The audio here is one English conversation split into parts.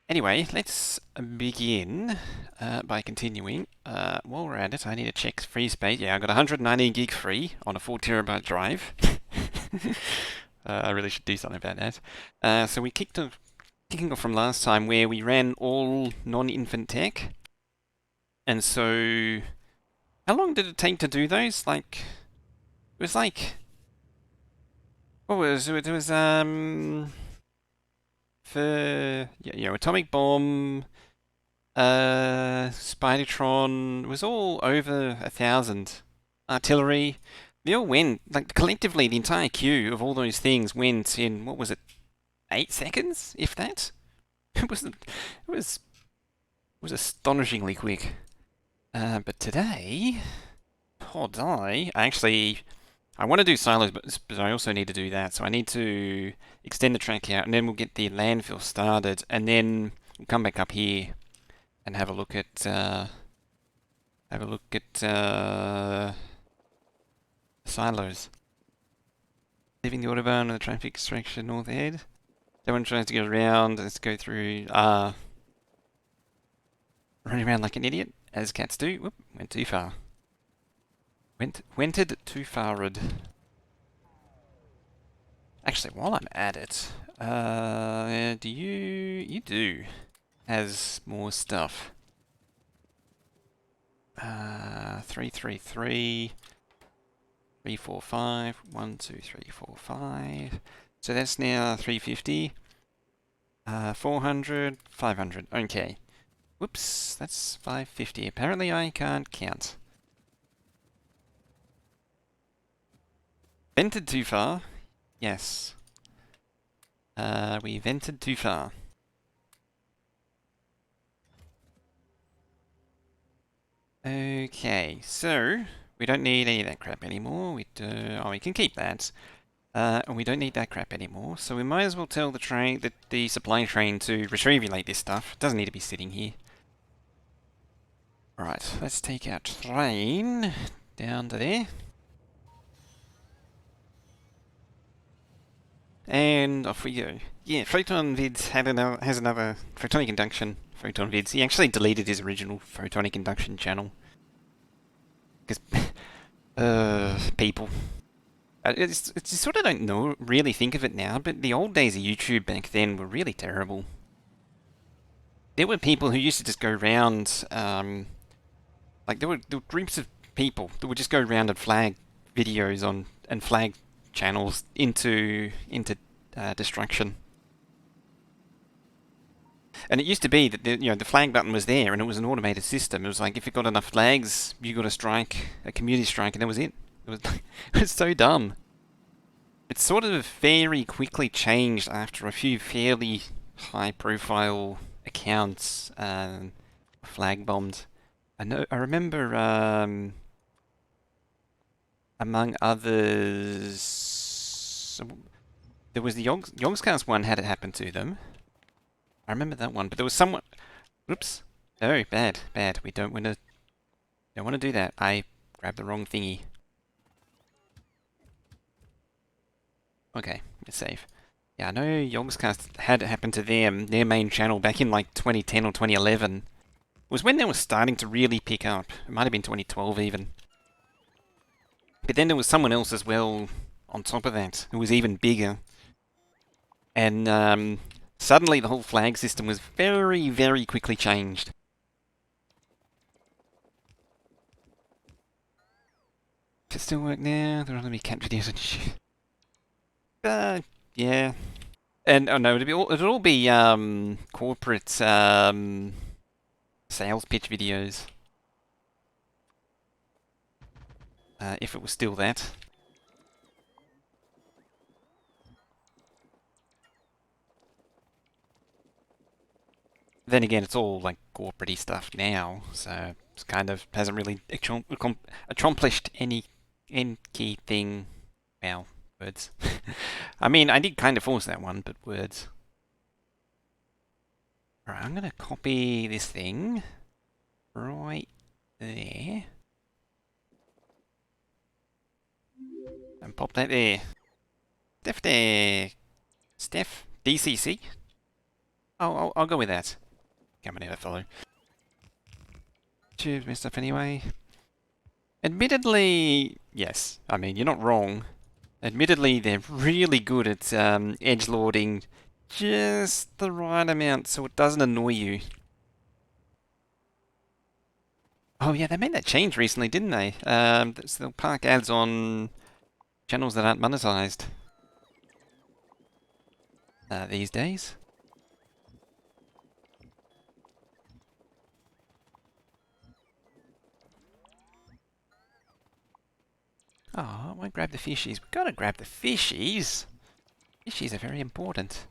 Anyway, let's begin by continuing. While we're at it, I need to check free space. Yeah, I got 119 gig free on a 4 terabyte drive. I really should do something about that. So we kicking off from last time where we ran all non-infant tech. And so, how long did it take to do those? It was like, what was it? It was, for, Atomic Bomb, Spidertron was all over 1,000. Artillery, they all went, like, collectively, the entire queue of all those things went in, what was it, 8 seconds, if that? It was astonishingly quick. But today, I want to do silos, but I also need to do that. So I need to extend the track out, and then we'll get the landfill started, and then we'll come back up here and have a look at silos. Leaving the autobahn and the traffic extraction north ahead. Everyone tries to get around. Let's go through. Running around like an idiot, as cats do. Whoop, went too far. Wented too farred. Actually, while I'm at it, you do has more stuff. 333, 345, 1, 2, 3, 4, 5. So that's now 350. 400, 500. Okay. Whoops, that's 550. Apparently I can't count. Vented too far. Yes. We vented too far. Okay, so we don't need any of that crap anymore. We can keep that. And we don't need that crap anymore. So we might as well tell the supply train to retrievulate this stuff. It doesn't need to be sitting here. Alright, let's take our train down to there. And off we go. Yeah, Photon Vids has another photonic induction Photon Vids. He actually deleted his original photonic induction channel. Because, people. It's you sort of don't really think of it now, but the old days of YouTube back then were really terrible. There were people who used to just go around, there were groups of people that would just go around and flag videos and flag channels into destruction. And it used to be that the flag button was there, and it was an automated system. It was like if it got enough flags, you got a community strike, and that was it. It was it was so dumb. It sort of very quickly changed after a few fairly high-profile accounts flag bombed. I remember, among others, there was the Yogscast one had it happen to them. I remember that one, but there was someone. Oops. Oh, bad. We don't want to do that. I grabbed the wrong thingy. Okay, it's safe. Yeah, I know Yogscast had it happen to them, their main channel back in like 2010 or 2011. It was when they were starting to really pick up. It might have been 2012 even. But then there was someone else as well on top of that who was even bigger. And suddenly the whole flag system was very, very quickly changed. Does it still work now? There are going to be cat videos and shit. Yeah. And oh no, it'll all be corporate sales pitch videos. If it was still that. Then again, it's all like corporate stuff now, so it's kind of hasn't really accomplished any key thing. Well, words. I mean, I did kind of force that one, but words. Alright, I'm gonna copy this thing right there. And pop that there. Steph there. Steph, DCC. I'll go with that. Come on, never follow. Tubes messed up anyway. Admittedly, yes. I mean, you're not wrong. Admittedly, they're really good at edgelording just the right amount so it doesn't annoy you. Oh yeah, they made that change recently, didn't they? They'll park ads on channels that aren't monetized these days. Oh, I won't grab the fishies. We've got to grab the fishies. Fishies are very important.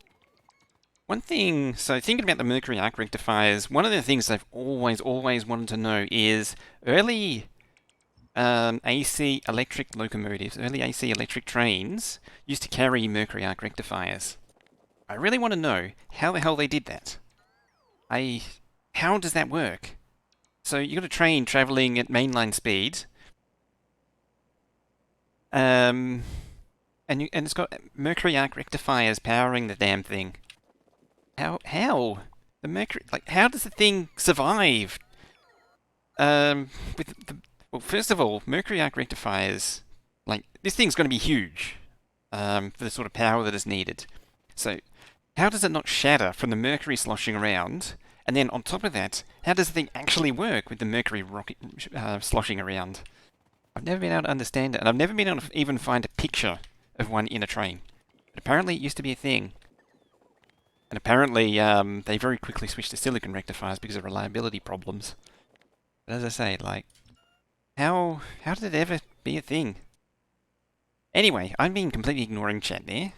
One thing, so thinking about the mercury arc rectifiers, one of the things I've always wanted to know is early AC electric locomotives, early AC electric trains used to carry mercury arc rectifiers. I really want to know how the hell they did that. How does that work? So you got a train traveling at mainline speed, um, and it's got mercury arc rectifiers powering the damn thing. How the mercury, like, how does the thing survive? With the Well, first of all, mercury arc rectifiers, like, this thing's going to be huge, for the sort of power that is needed. So how does it not shatter from the mercury sloshing around? And then on top of that, how does the thing actually work with the mercury sloshing around? I've never been able to understand it, and I've never been able to even find a picture of one in a train. But apparently it used to be a thing. And apparently they very quickly switched to silicon rectifiers because of reliability problems. But as I say, like, how did it ever be a thing? Anyway, I'm being completely ignoring chat there.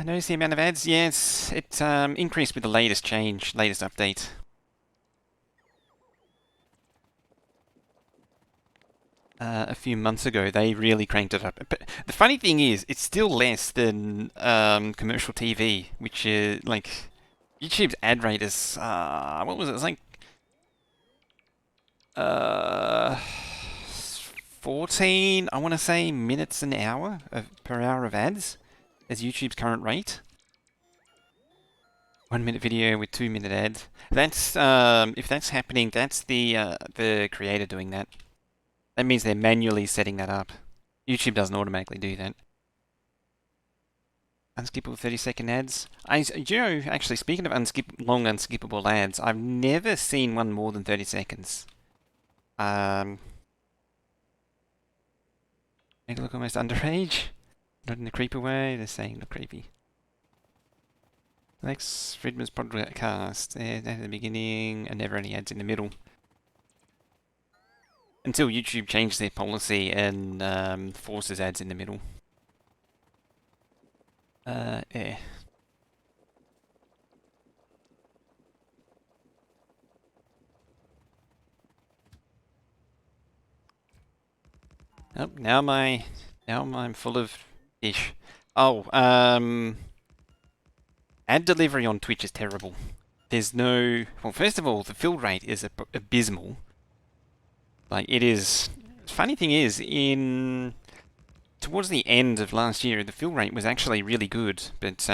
Notice the amount of ads? Yes, it increased with the latest change, latest update. A few months ago, they really cranked it up. But the funny thing is, it's still less than commercial TV, which is like YouTube's ad rate is what was it? It was like uh 14, I want to say, minutes an hour per hour of ads as YouTube's current rate. 1 minute video with 2 minute ads. That's if that's happening, that's the creator doing that. That means they're manually setting that up. YouTube doesn't automatically do that. Unskippable 30-second ads. Actually, speaking of long unskippable ads, I've never seen one more than 30 seconds. Make it look almost underage. Not in a creepy way, they're saying not creepy. Lex Friedman's podcast, at the beginning, and never any ads in the middle. Until YouTube changed their policy and forces ads in the middle. Yeah. Oh, now I'm full of ish. Oh, ad delivery on Twitch is terrible. There's no... Well, first of all, the fill rate is abysmal. Like, it is... Funny thing is, towards the end of last year, the fill rate was actually really good, but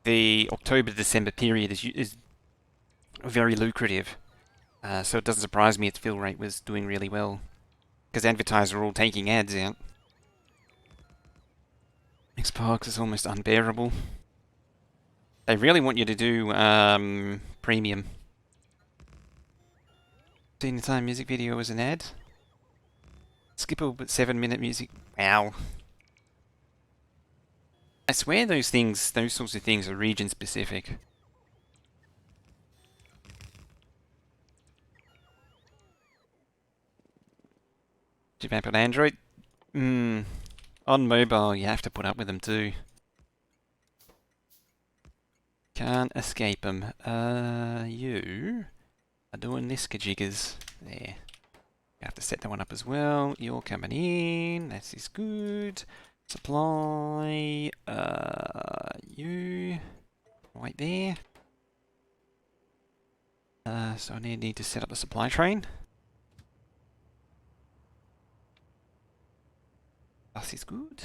the October-December period is very lucrative. So it doesn't surprise me its fill rate was doing really well, because advertisers are all taking ads out. Xbox is almost unbearable. They really want you to do premium. Seen the time music video was an ad. Skippable but 7 minute music. Wow. I swear those sorts of things are region specific. Do you app on Android? On mobile, you have to put up with them too. Can't escape them. You are doing this, kajiggers. There. You have to set that one up as well. You're coming in. That is good. Supply. You. Right there. So I need to set up the supply train. Bus is good.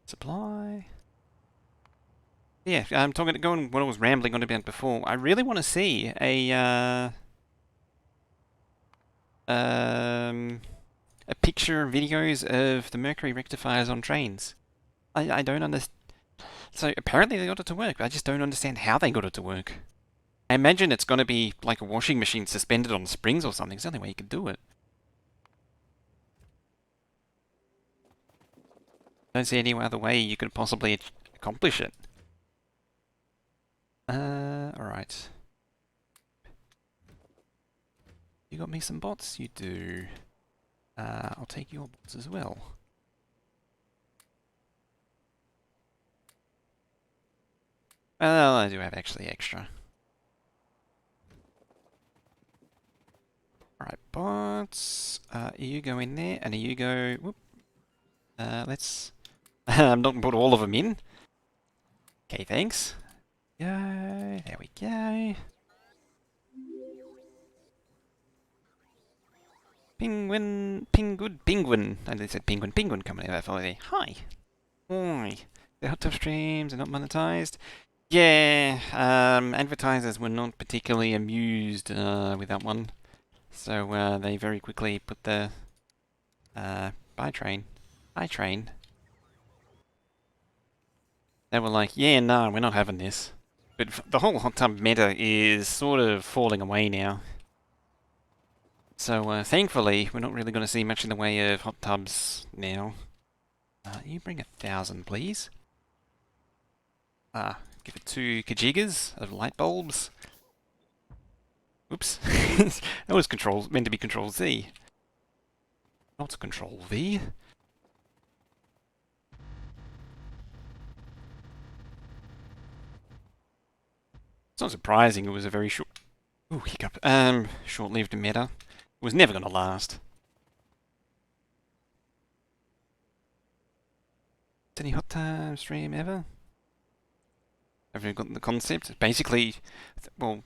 Supply. Yeah, I'm going what I was rambling on about before. I really want to see um, a picture, videos of the mercury rectifiers on trains. I don't understand. So apparently they got it to work, but I just don't understand how they got it to work. I imagine it's going to be like a washing machine suspended on springs or something. It's the only way you could do it. I don't see any other way you could possibly accomplish it. Alright. You got me some bots? You do. I'll take your bots as well. Well, I do have actually extra. Alright, bots. You go in there, and you go... Whoop. Let's... I'm not put all of them in. Okay, thanks. Go. There we go. Penguin. I said penguin. Penguin coming over for me. Hi. Hi. The hot tub streams are not monetized. Yeah, advertisers were not particularly amused with that one. So they very quickly put the buy train. Buy train. They were like, yeah, no, we're not having this. But the whole hot tub meta is sort of falling away now. So thankfully, we're not really going to see much in the way of hot tubs now. You bring 1,000, please. Give it 2 kajigas of light bulbs. Oops. That was meant to be Control Z. Not Control V. It's not surprising it was a very short... Ooh, hiccup. Short-lived meta. It was never going to last. Any hot time stream ever? Have you gotten the concept? Basically, well,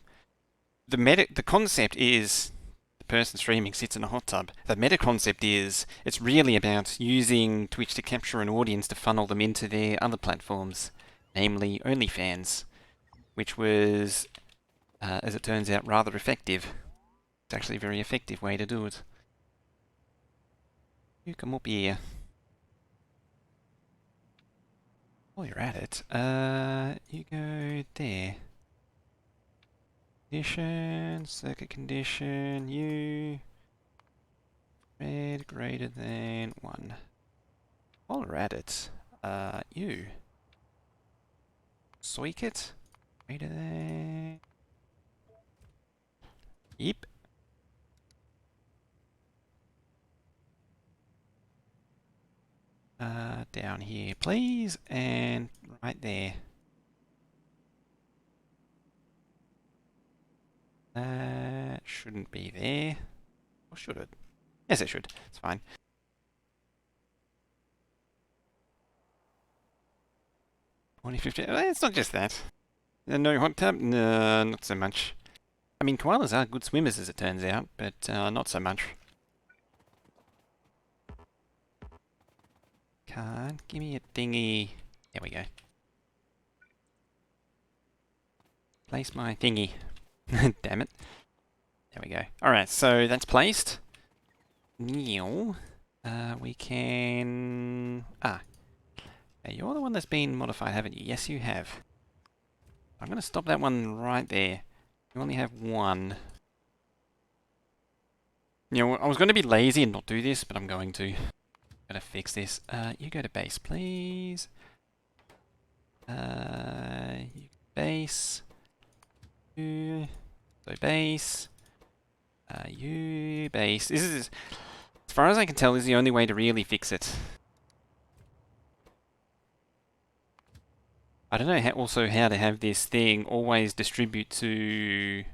the concept is the person streaming sits in a hot tub. The meta concept is it's really about using Twitch to capture an audience to funnel them into their other platforms, namely OnlyFans, which was, as it turns out, rather effective. It's actually a very effective way to do it. You come up here. While you're at it, you go there. Condition, circuit condition, you. Red greater than 1. While we're at it, you. Circuit greater than... Yep. Down here, please, and right there. Shouldn't be there. Or should it? Yes, it should. It's fine. It's not just that. No hot tub? No, not so much. I mean, koalas are good swimmers, as it turns out, but not so much. Can't. Give me a thingy. There we go. Place my thingy. Damn it. There we go. Alright, so that's placed. Now, we can... Now you're the one that's been modified, haven't you? Yes, you have. I'm going to stop that one right there. You only have 1. You know, I was going to be lazy and not do this, but I'm going to. Gotta fix this. You go to base, please. You base. You. So base. You base. This is, as far as I can tell, is the only way to really fix it. I don't know also how to have this thing always distribute to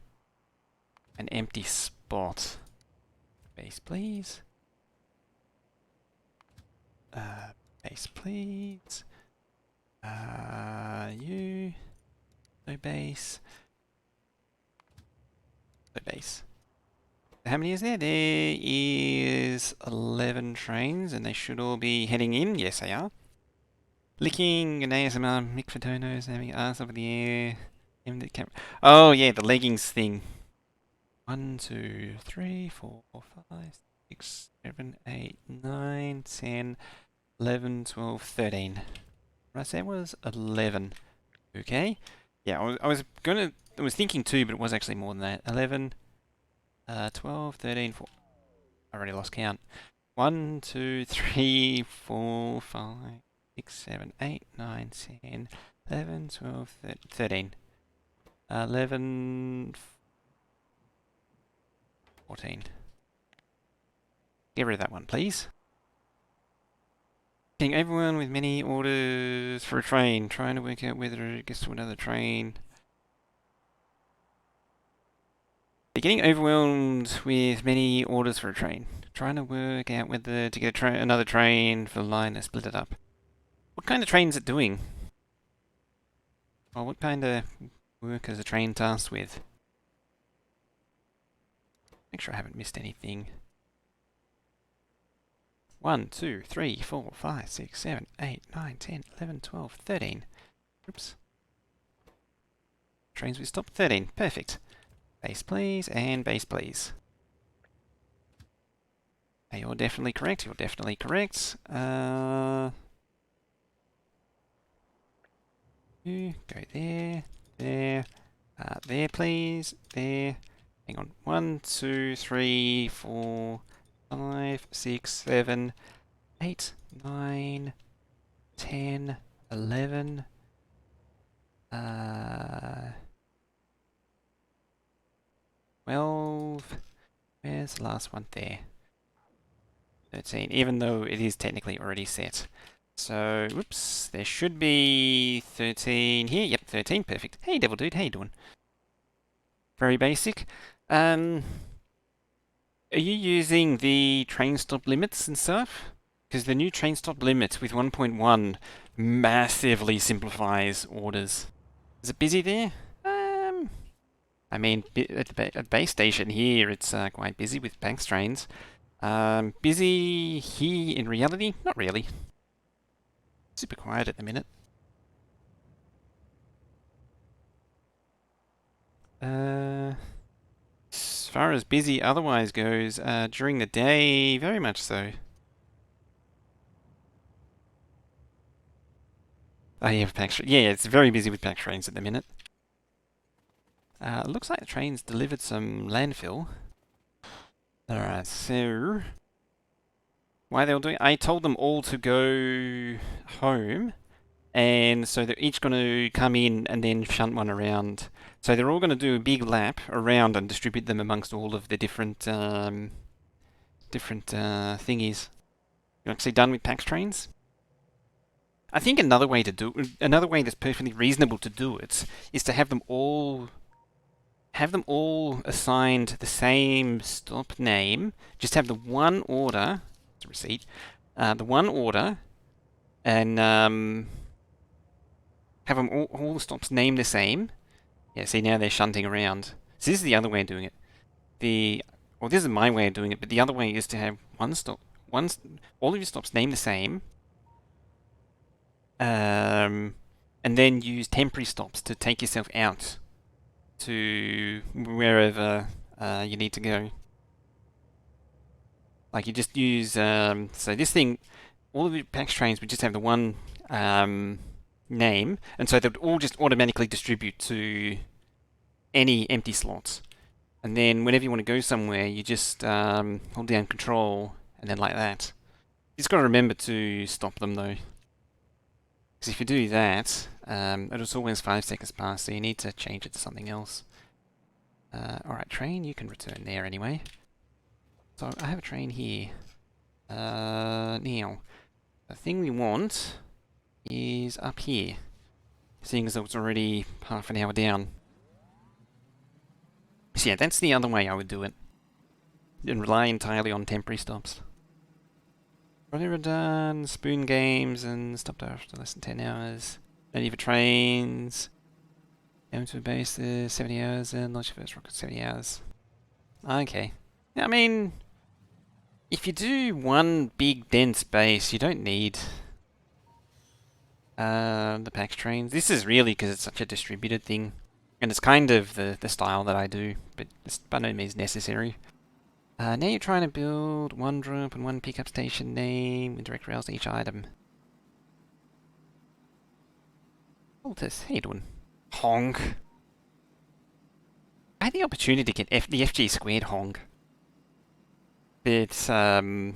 an empty spot. Base, please. Base, please. You. No base. No base. How many is there? There is 11 trains, and they should all be heading in. Yes, they are. Licking an ASMR, Mick Fatonos having ass over the air. Aimed at camera. Oh yeah, the leggings thing. 1, 2, 3, 4, 5, 6, 7, 8, 9, 10, 11, 12, 13. What I said was 11. Okay. Yeah, I was thinking 2, but it was actually more than that. 11, 12, 13, 4. I already lost count. 1, 2, 3, 4, 5, 6, 7, 8, 9, 10, 11, 12, 13. 11, 14. Get rid of that one, please. Getting everyone with many orders for a train. Trying to work out whether it gets to another train. They're getting overwhelmed with many orders for a train. Trying to work out whether to get another train for the line or split it up. What kind of train is it doing? Or what kind of work is a train tasked with? Make sure I haven't missed anything. 1, 2, 3, 4, 5, 6, 7, 8, 9, 10, 11, 12, 13. Oops. Trains with stop 13. Perfect. Base please, and base please. Hey, you're definitely correct, you're definitely correct. You go there, there, there please, there. Hang on. 1, 2, 3, 4, 5, 6, 7, 8, 9, 10, 11. 12. Where's the last one there? 13, even though it is technically already set. So, whoops, there should be 13 here. Yep, 13, perfect. Hey, Devil Dude, how you doing? Very basic. Are you using the train stop limits and stuff? Because the new train stop limit with 1.1 massively simplifies orders. Is it busy there? I mean, at the base station here, it's quite busy with Banks trains. Busy here in reality? Not really. Super quiet at the minute. As far as busy otherwise goes, during the day, very much so. Oh, yeah, yeah, it's very busy with pack trains at the minute. Looks like the train's delivered some landfill. Alright, so... Why they're all doing... I told them all to go home, and so they're each going to come in and then shunt one around. So they're all going to do a big lap around and distribute them amongst all of the different thingies. You're actually done with PAX trains? I think another way that's perfectly reasonable to do it is to have them all assigned the same stop name. Just have the one order, the receipt, the one order, and have them all the stops named the same. Yeah, see, now they're shunting around. So this is the other way of doing it. Well, this is my way of doing it, but the other way is to have all of your stops named the same, and then use temporary stops to take yourself out to wherever you need to go. Like you just use, so this thing, all of the PAX trains would just have the one name, and so they would all just automatically distribute to any empty slots. And then whenever you want to go somewhere, you just hold down control, and then like that. You just got to remember to stop them though. Because if you do that, it'll always 5 seconds past, so you need to change it to something else. Alright, train, you can return there anyway. So I have a train here. Now, the thing we want is up here, seeing as though it's already half an hour down. So yeah, that's the other way I would do it. And rely entirely on temporary stops. Whatever done, spoon games and stopped after less than 10 hours. Don't need for trains. Down to a base 70 hours and launch your first rocket 70 hours. Okay. I mean, if you do one big dense base, you don't need The PAX trains. This is really because it's such a distributed thing. And it's kind of the style that I do, but it's by no means necessary. Now you're trying to build one drop and one pickup station name with direct rails to each item. Altus, how you doing? Honk. I had the opportunity to get the FG squared honk. But, and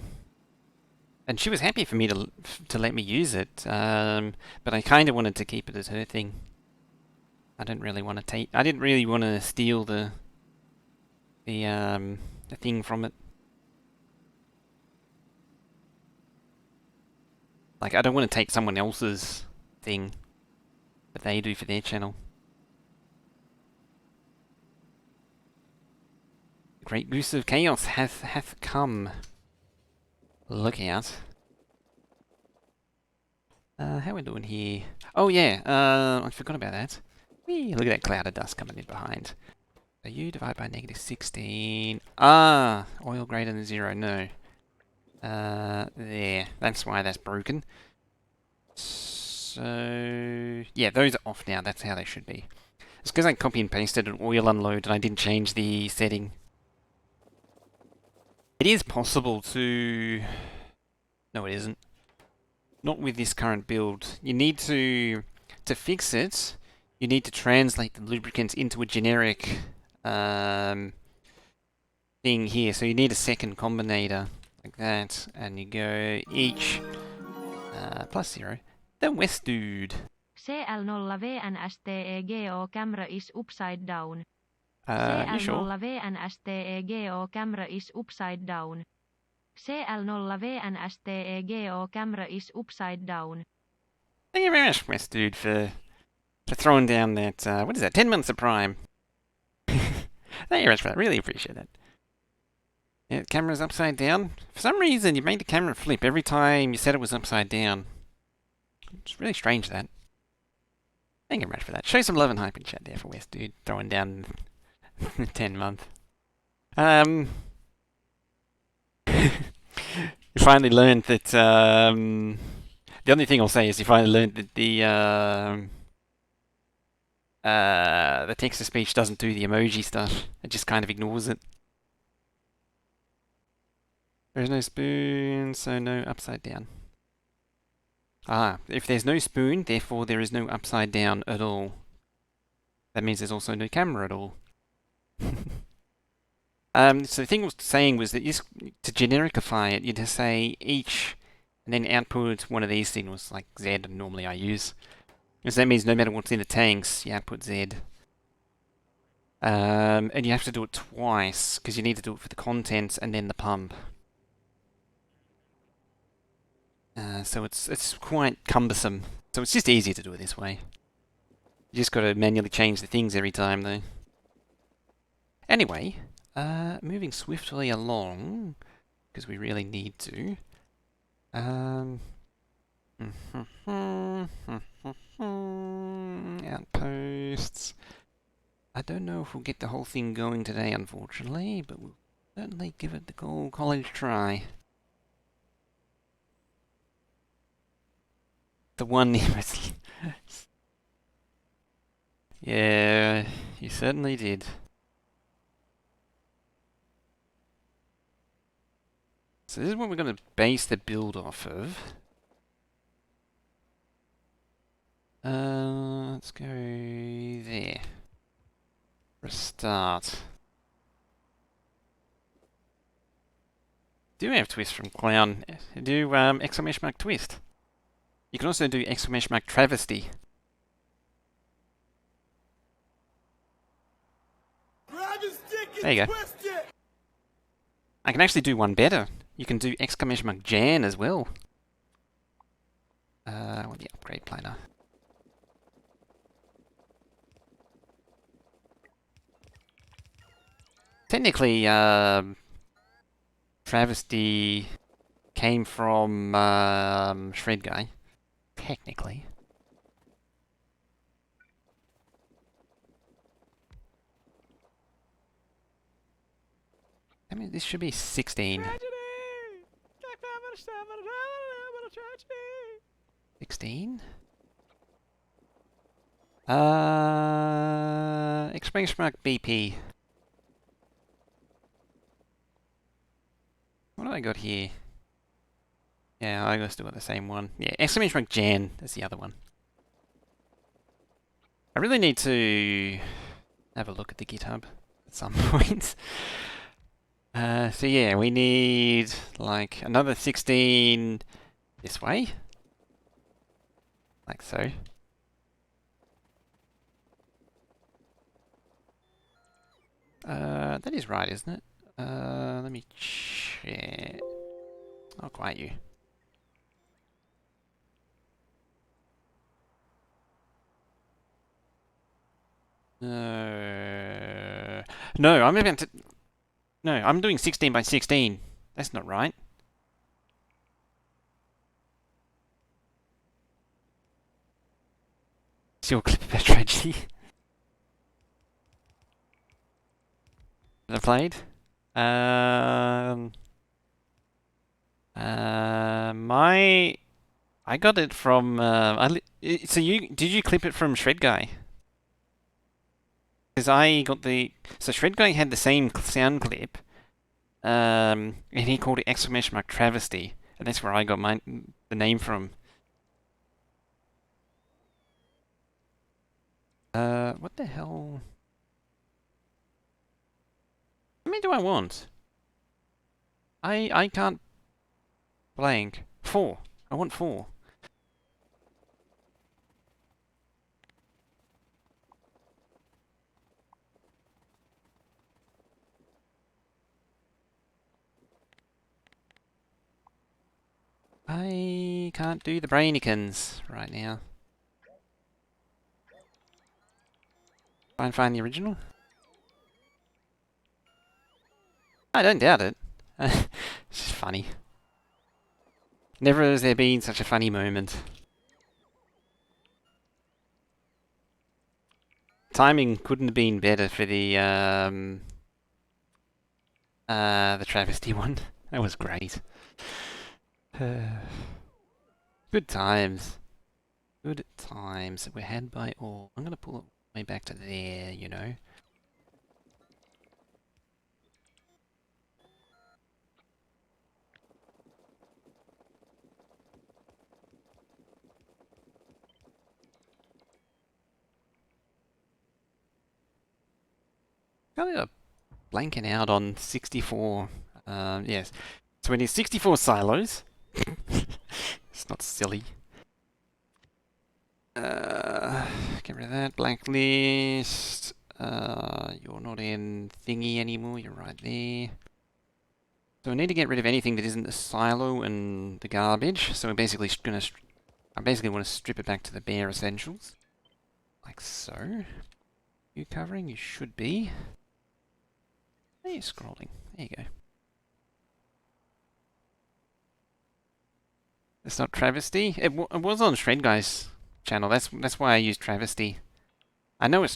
she was happy for me to let me use it, but I kind of wanted to keep it as her thing. I didn't really want to steal the thing from it. Like, I don't want to take someone else's thing that they do for their channel. The great goose of chaos hath come. Look out. How we doing here? Oh yeah, I forgot about that. Whee, look at that cloud of dust coming in behind. So you divide by -16. Ah, oil greater than 0, no. There. That's why that's broken. So, yeah, those are off now. That's how they should be. It's because I copy and pasted an oil unload and I didn't change the setting. It is possible to... No, it isn't. Not with this current build. You need to fix it, you need to translate the lubricants into a generic thing here. So you need a second combinator, like that, and you go each +0. The West Dude. CL0VNSTEGO camera is upside down. You sure? CL0VNSTEGO camera is upside down. CL0VNSTEGO camera is upside down. Thank you very much, West Dude, for throwing down that, what is that, 10 months of Prime. Thank you very much for that, really appreciate that. Yeah, the camera's upside down. For some reason, you made the camera flip every time you said it was upside down. It's really strange, that. Thank you very much for that. Show some love and hype in chat there for West Dude, throwing down 10 month. You finally learned that, the only thing I'll say is you finally learned that the text-to-speech doesn't do the emoji stuff. It just kind of ignores it. There's no spoon, so no upside down. Ah, if there's no spoon, therefore there is no upside down at all. That means there's also no camera at all. So the thing I was saying was that to genericify it, you'd just say each, and then output one of these signals, like Z normally I use. Because that means no matter what's in the tanks, you output Z. And you have to do it twice, because you need to do it for the contents and then the pump. So it's quite cumbersome. So it's just easier to do it this way. You just got to manually change the things every time, though. Anyway, moving swiftly along, because we really need to. Outposts. I don't know if we'll get the whole thing going today, unfortunately, but we'll certainly give it the Gold College try. The one nearest. Yeah, you certainly did. So this is what we're going to base the build off of. Let's go there. Restart. Do have twist from clown. Do exclamation mark twist. You can also do exclamation mark travesty. There you go. I can actually do one better. You can do exclamation mark Jan as well. What the upgrade planner? Technically, travesty came from Shred Guy. Technically. I mean, this should be 16. 16? Exclamation mark BP. What do I got here? Yeah, I still got the same one. Yeah, exclamation mark Jan. That's the other one. I really need to have a look at the GitHub at some point. So yeah, we need like another 16 this way. Like so. That is right, isn't it? Let me check. I'll quiet you. No, I'm about to. No, I'm doing 16 by 16. That's not right. Still clip about tragedy that I played. My I got it from. So did you clip it from Shred Guy? Because I got the. So Shred Guy had the same sound clip, and he called it exclamation mark travesty, and that's where I got the name from. What the hell? How many do I want? I can't blank. 4. I want 4. I can't do the Brainikins right now. Try and find the original. I don't doubt it. It's just funny. Never has there been such a funny moment. Timing couldn't have been better for the travesty one. That was great. Good times. Good times that were had by all. I'm gonna pull it way back to there, you know. Kind of blanking out on 64. Yes. So we need 64 silos. It's not silly. Get rid of that. Blank list. You're not in thingy anymore. You're right there. So we need to get rid of anything that isn't the silo and the garbage. So we're basically gonna. I basically want to strip it back to the bare essentials. Like so. You covering? You should be. Are you scrolling? There you go. It's not travesty. It was on Shred Guy's channel. That's why I used travesty. I know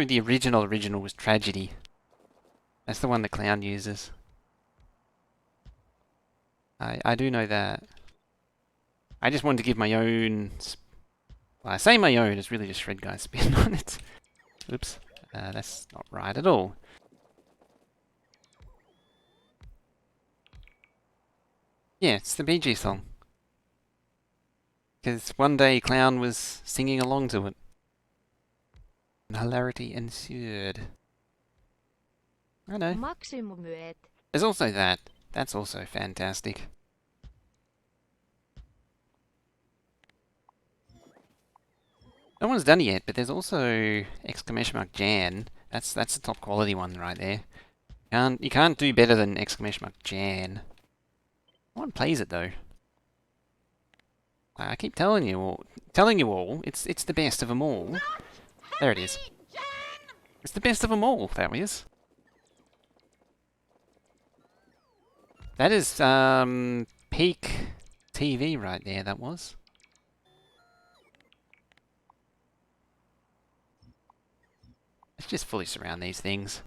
the original was tragedy. That's the one the clown uses. I do know that. I just wanted to give my own. Well, I say my own. It's really just Shred Guy's spin on it. Oops. That's not right at all. Yeah, it's the Bee Gees song. Because one day Clown was singing along to it. And hilarity ensued. I know. Maksimumyöt. There's also that. That's also fantastic. No one's done it yet, but there's also exclamation mark Jan. That's the top quality one right there. You can't do better than exclamation mark Jan. No one plays it though. I keep telling you all, it's the best of them all. There it is. It's the best of them all. That is. That is peak TV right there. That was. Let's just fully surround these things.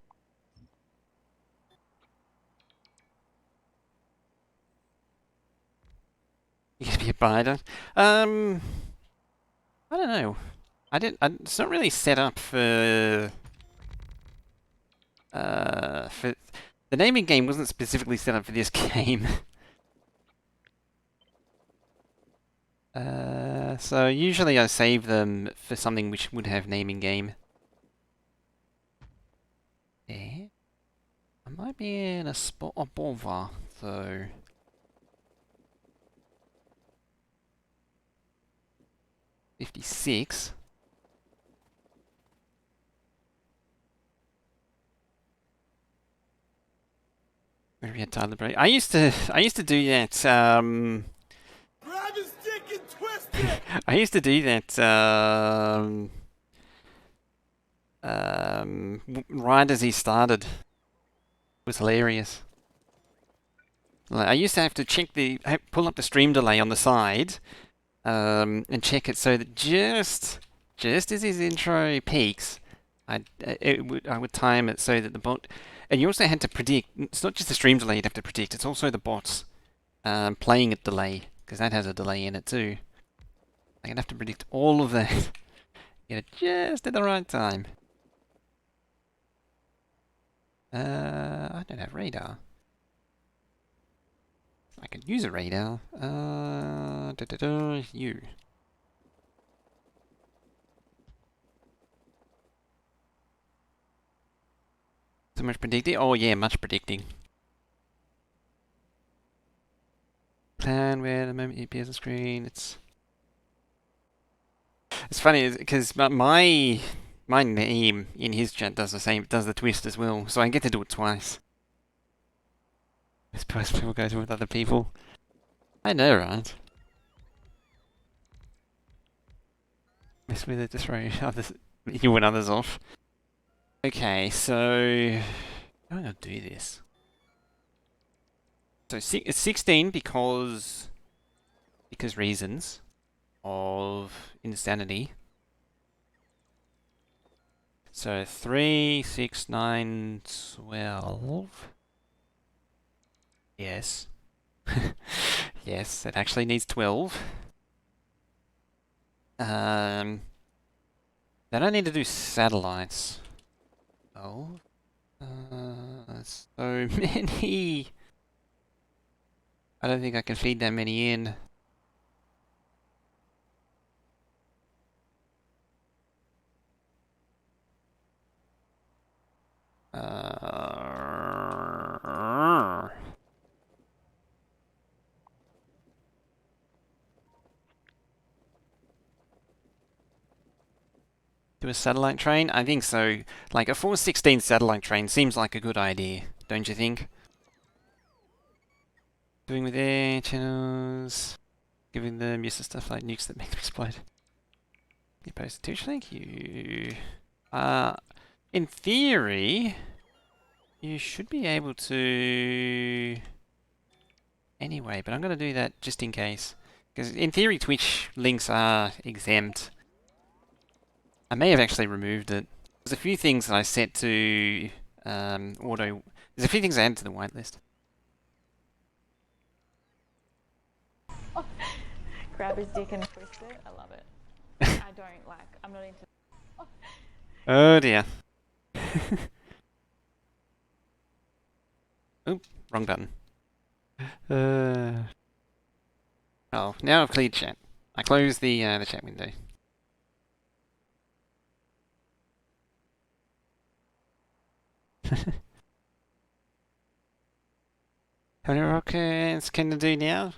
You gonna be a biter? I don't know. It's not really set up for the naming game wasn't specifically set up for this game. So usually I save them for something which would have naming game. There. I might be in a spot above, so 56. Where we had Tyler Break. I used to do that. Grab his dick and twist it! I used to do that. Right as he started, it was hilarious. Like, I used to have to pull up the stream delay on the side, and check it so that just as his intro peaks, I would time it so that the bot, and you also had to predict. It's not just the stream delay you'd have to predict; it's also the bots playing at delay because that has a delay in it too. I'd have to predict all of that, get it just at the right time. I don't have radar. I could use a radar. You. So much predicting? Oh yeah, much predicting. Plan where the moment it appears on screen, it's funny because my name in his chat does the twist as well, so I get to do it twice. I suppose people go to with other people. I know, right? Mess with it to throw you and others off. Okay, so I'm gonna do this. So it's 16 because reasons of insanity. So 3, 6, 9, 12. Yes. Yes, it actually needs 12. Then I need to do satellites. Oh. So many. I don't think I can feed that many in. Do a satellite train? I think so. Like a 416 satellite train seems like a good idea, don't you think? Doing with air channels, giving them use of stuff like nukes that make them explode. You post a thank you. In theory, you should be able to anyway, but I'm going to do that just in case. Because in theory, Twitch links are exempt. I may have actually removed it. There's a few things that I set to auto. There's a few things I added to the whitelist. Grab his dick and twist it. I love it. I don't like. I'm not into. Oh dear. Oop, wrong button. Oh, now I've cleared chat. I closed the chat window. How many rockets can I do now?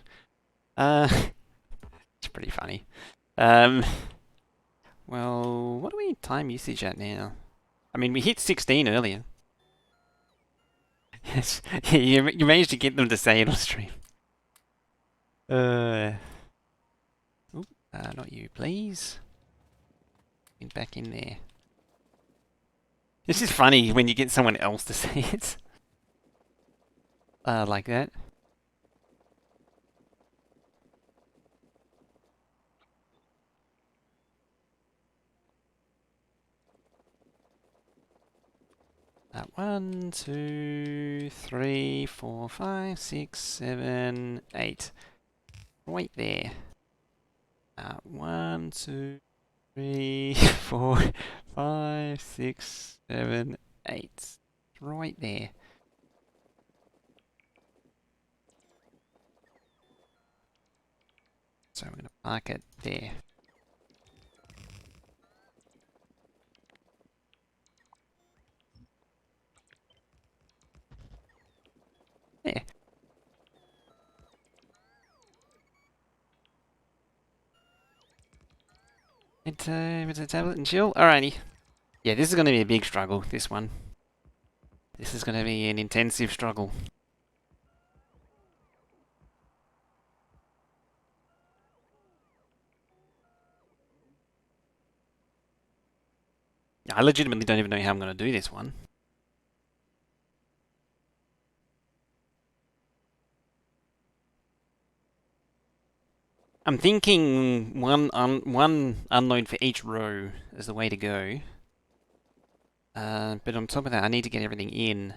It's pretty funny. Well, what are we time usage at now? I mean, we hit 16 earlier. Yes, you managed to get them to say it on stream. Not you, please. Get back in there. This is funny when you get someone else to say it. Like that. One, two, three, four, five, six, 7, 8. Right there. 1, 2, 3, 4, 5, 6, 7, 8. Right there. So I'm going to park it there. There. Bedtime, it's a tablet and chill. Alrighty. Yeah, this is going to be a big struggle, this one. This is going to be an intensive struggle. I legitimately don't even know how I'm going to do this one. I'm thinking one unload for each row is the way to go. But on top of that, I need to get everything in.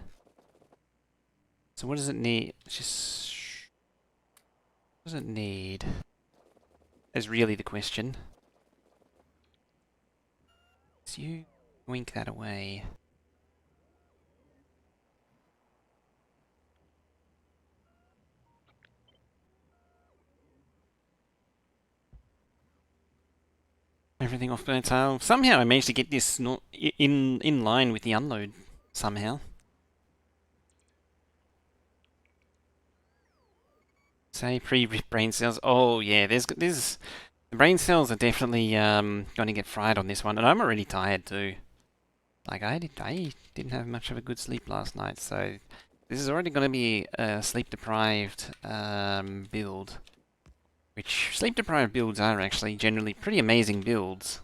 So what does it need? Just what does it need? Is really the question. So you wink that away. Everything off by tail. Somehow I managed to get this not in line with the unload. Somehow. Say pre-brain cells. Oh yeah, there's the brain cells are definitely going to get fried on this one, and I'm already tired too. Like I didn't have much of a good sleep last night, so this is already going to be a sleep-deprived build. Which sleep-deprived builds are actually generally pretty amazing builds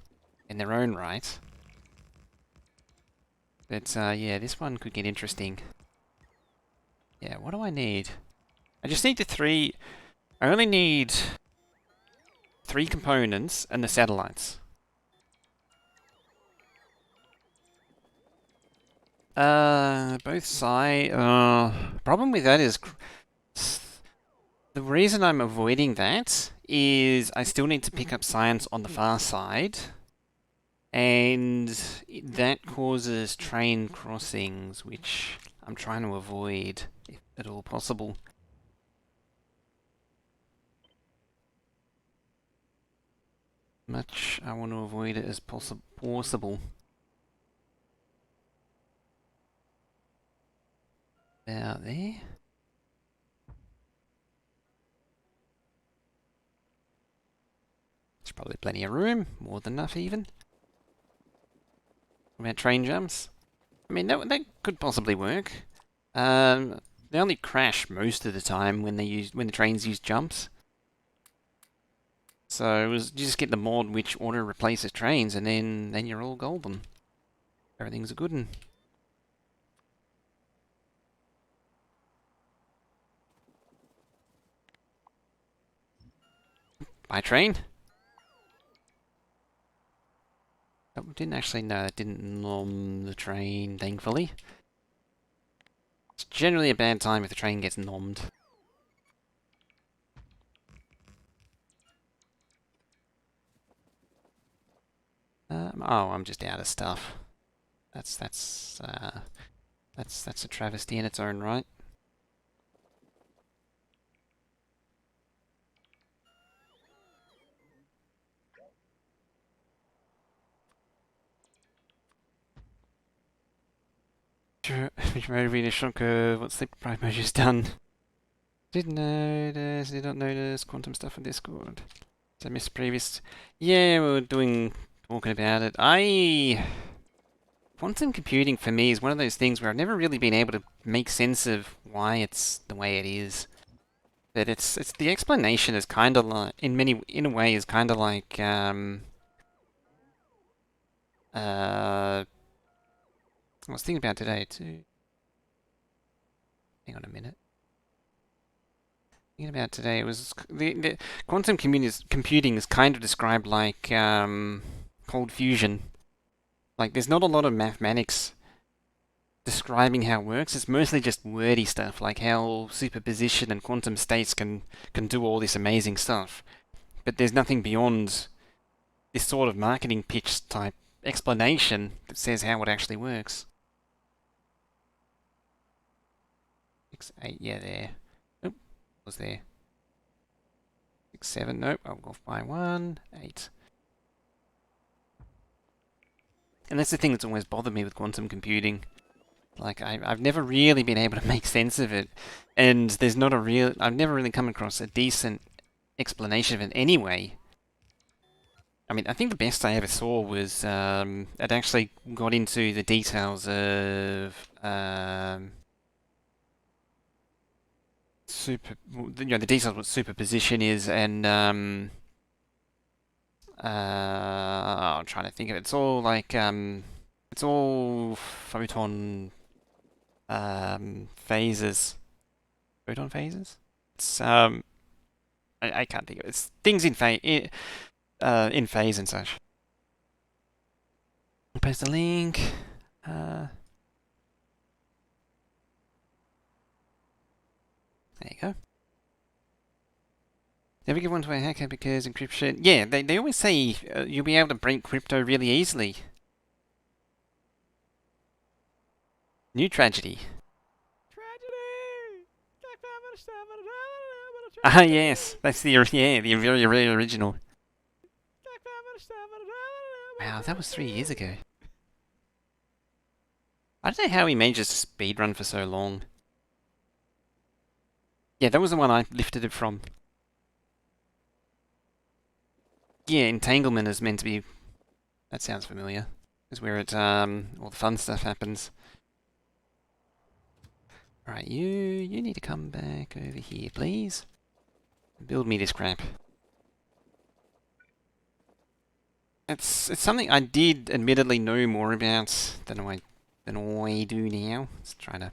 in their own right. But yeah, this one could get interesting. Yeah, what do I need? I just need I only need 3 components and the satellites. Both sides. Problem with that is the reason I'm avoiding that is I still need to pick up science on the far side, and that causes train crossings, which I'm trying to avoid if at all possible. Much I want to avoid it as possible. About there. There's probably plenty of room, more than enough even. What about train jumps? I mean, that could possibly work. They only crash most of the time when the trains use jumps. So you just get the mod which auto replaces trains, and then you're all golden. Everything's a good one. By train? Oh, didn't actually, no, it didn't nom the train, thankfully. It's generally a bad time if the train gets nommed. Oh, I'm just out of stuff. That's a travesty in its own right. Which motivated a shock what sleep deprived measures done. Did not notice quantum stuff on Discord. So I missed previous. Yeah, we were talking about it. Quantum computing for me is one of those things where I've never really been able to make sense of why it's the way it is. But it's the explanation is kind of like in a way is kind of like I was thinking about today too. Hang on a minute. Thinking about today, it was the quantum computing is kind of described like cold fusion. Like there's not a lot of mathematics describing how it works. It's mostly just wordy stuff, like how superposition and quantum states can do all this amazing stuff. But there's nothing beyond this sort of marketing pitch type explanation that says how it actually works. 6, 8, yeah, there. Nope, was there. 6, 7, nope, I'll go by 1, 8. And that's the thing that's always bothered me with quantum computing. Like, I've never really been able to make sense of it. And there's not a real... I've never really come across a decent explanation of it anyway. I mean, I think the best I ever saw was... it actually got into the details of... the details of what superposition is, and... I'm trying to think of it. It's all like... it's all photon... phases. Photon phases? It's, I can't think of it. It's things in phase and such. Post a link. There you go. Never give one to a hacker because encryption... Yeah, they always say you'll be able to break crypto really easily. New tragedy. Ah, yes, that's the very original. Wow, that was 3 years ago. I don't know how he manages to speedrun for so long. Yeah, that was the one I lifted it from. Yeah, entanglement is meant to be... That sounds familiar. Is where it, all the fun stuff happens. Alright, you need to come back over here, please. Build me this crap. It's something I did admittedly know more about than I do now. Let's try to...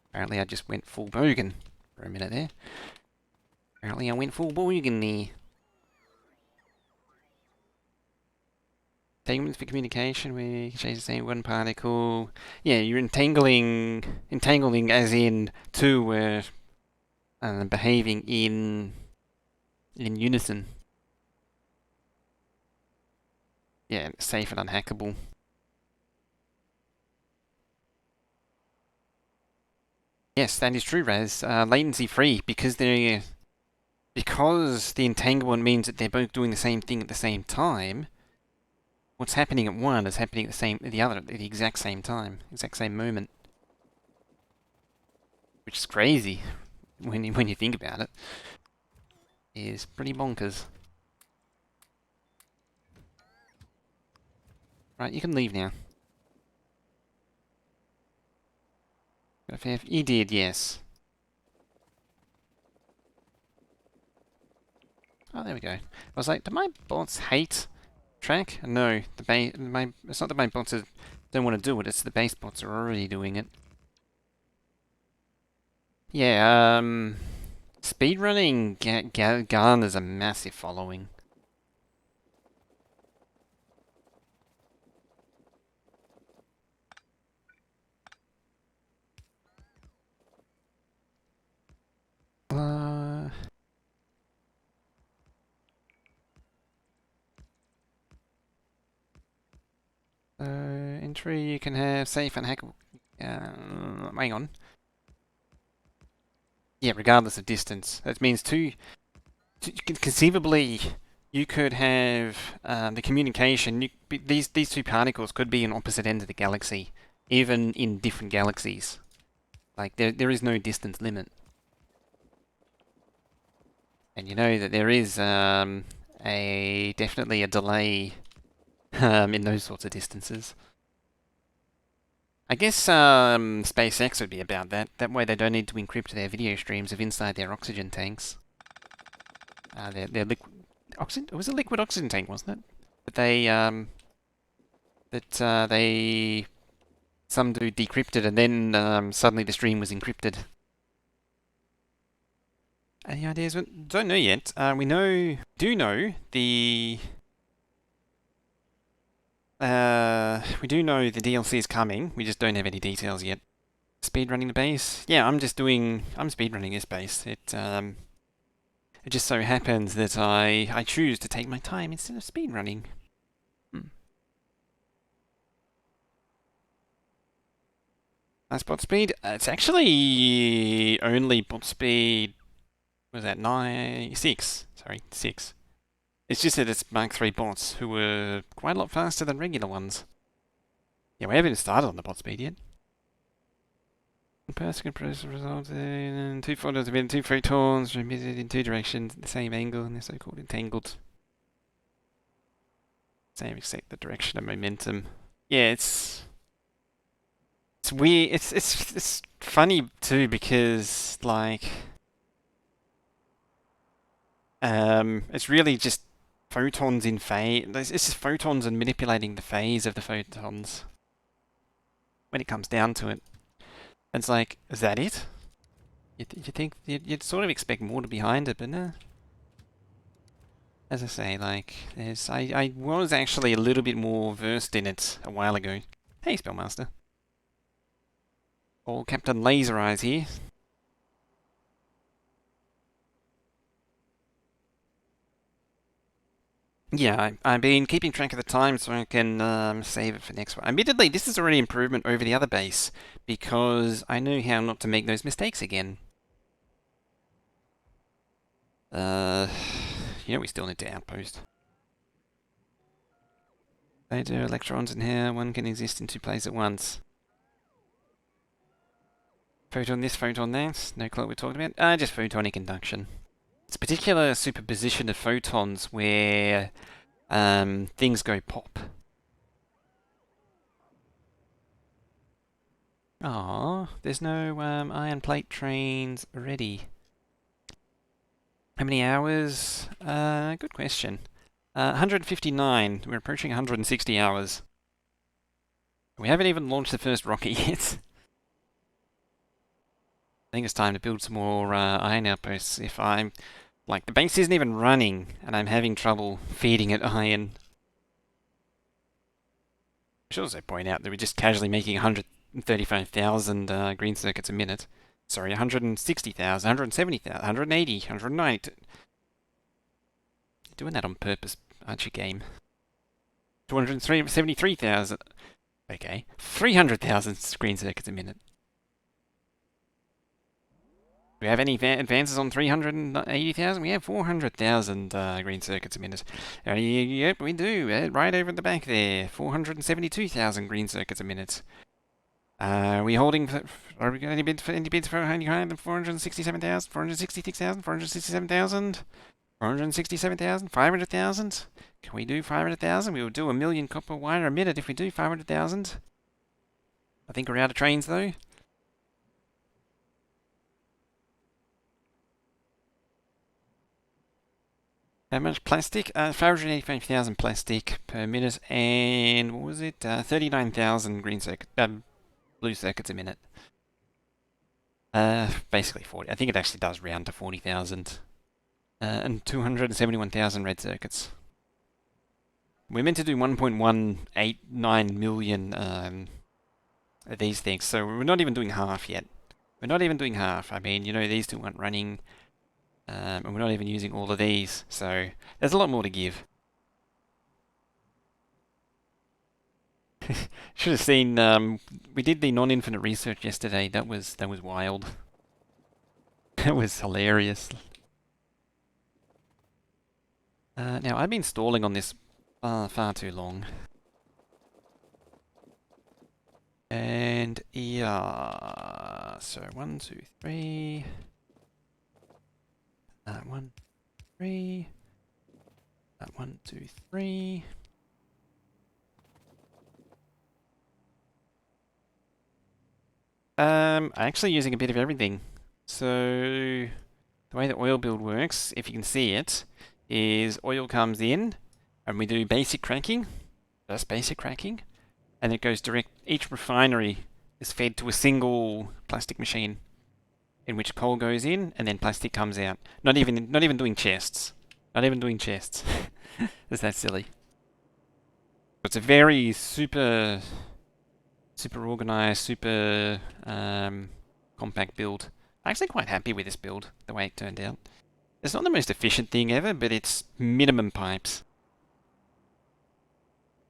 Apparently I just went full bogan for a minute there. Apparently I went full bogan there. Entanglements for communication, where you can change the same one particle. Yeah, you're entangling as in two behaving in unison. Yeah, safe and unhackable. Yes, that is true, Raz. Latency free because the entanglement means that they're both doing the same thing at the same time. What's happening at one is happening at the other at the exact same time, exact same moment, which is crazy when you think about it. Is pretty bonkers. Right, you can leave now. You did, yes. Oh, there we go. I was like, do my bots hate track? No, it's not that my bots don't want to do it, it's the base bots are already doing it. Yeah, speedrunning garners a massive following. Entry you can have safe and hackable. Hang on. Yeah, regardless of distance. That means conceivably you could have the communication. These two particles could be on opposite ends of the galaxy, even in different galaxies. Like there is no distance limit. And you know that there is definitely a delay in those sorts of distances. I guess SpaceX would be about that. That way they don't need to encrypt their video streams of inside their oxygen tanks. Their liquid oxygen. It was a liquid oxygen tank, wasn't it? But they some dude decrypted and then suddenly the stream was encrypted. Any ideas? We don't know yet. We do know the DLC is coming. We just don't have any details yet. Speedrunning the base? Yeah, I'm speedrunning this base. It just so happens that I choose to take my time instead of speedrunning. Nice bot speed. It's actually only bot speed. Was that 6? Sorry, 6. It's just that it's Mark 3 bots who were quite a lot faster than regular ones. Yeah, we haven't even started on the bot speed yet. Person compressor results in 2 photos within 2 photons transmitted in 2 directions at the same angle, and they're so-called entangled. Same except the direction of momentum. Yeah, it's weird. It's funny too because like it's really just photons in phase. It's just photons and manipulating the phase of the photons when it comes down to it. It's like, is that it? You think you'd sort of expect more to behind it, but no. As I say, like, I was actually a little bit more versed in it a while ago. Hey, Spellmaster. Or Captain Laser Eyes here. Yeah, I've been keeping track of the time so I can save it for next one. Admittedly, this is already improvement over the other base because I know how not to make those mistakes again. We still need to outpost. They do electrons in here. One can exist in 2 places at once. Photon this, photon that. No clue what we're talking about. Just photonic induction. It's a particular superposition of photons where things go pop. Ah, there's no iron plate trains ready. How many hours? Good question. 159. We're approaching 160 hours. We haven't even launched the first rocket yet. I think it's time to build some more iron outposts. If I'm... Like, the base isn't even running, and I'm having trouble feeding it iron. I should also point out that we're just casually making 135,000 green circuits a minute. Sorry, 160,000, 170,000, 180, 190. You're doing that on purpose, aren't you, game? 273,000. Okay, 300,000 green circuits a minute. Do we have any advances on 380,000? We have 400,000 green circuits a minute. Yep, we do. Right over the back there. 472,000 green circuits a minute. Are we holding... Are we going to bid for any bids for any higher than 467,000? 466,000? 467,000? 467,000? 500,000? Can we do 500,000? We will do 1,000,000 copper wire a minute if we do 500,000. I think we're out of trains though. How much plastic? 585,000 plastic per minute, and what was it? 39,000 blue circuits a minute. Basically 40. I think it actually does round to 40,000. And 271,000 red circuits. We're meant to do 1.189 million of these things, so we're not even doing half yet. We're not even doing half. I mean, these two aren't running. And we're not even using all of these, so there's a lot more to give. Should have seen. We did the non-infinite research yesterday. That was wild. That was hilarious. Now I've been stalling on this far too long, and yeah. So 1, 2, 3. 1, 3. 1, 2, 3. I'm actually using a bit of everything. So the way the oil build works, if you can see it, is oil comes in and we do basic cracking, just basic cracking, and it goes direct. Each refinery is fed to a single plastic machine, in which coal goes in and then plastic comes out. Not even doing chests. Not even doing chests. Is that silly? It's a very super organized, super compact build. I'm actually quite happy with this build, the way it turned out. It's not the most efficient thing ever, but it's minimum pipes.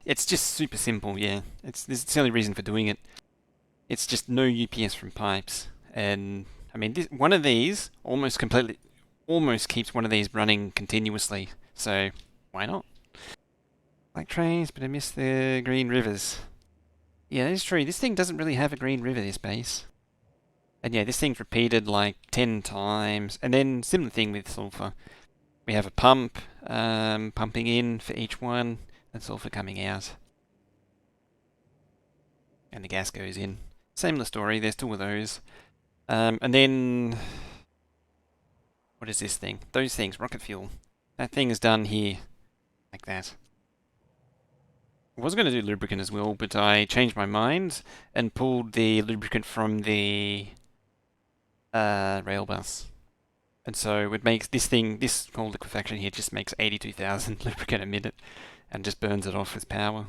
It's just super simple, yeah. There's the only reason for doing it. It's just no UPS from pipes. And I mean, one of these almost keeps one of these running continuously. So why not? Like trains, but I miss the green rivers. Yeah, that's true. This thing doesn't really have a green river, this base. And yeah, this thing's repeated like 10 times. And then similar thing with sulfur. We have a pump pumping in for each one, and sulfur coming out. And the gas goes in. Similar story, there's two of those. And then, what is this thing? Those things, rocket fuel. That thing is done here, like that. I was going to do lubricant as well, but I changed my mind and pulled the lubricant from the rail bus. And so it makes this whole liquefaction here just makes 82,000 lubricant a minute and just burns it off as power.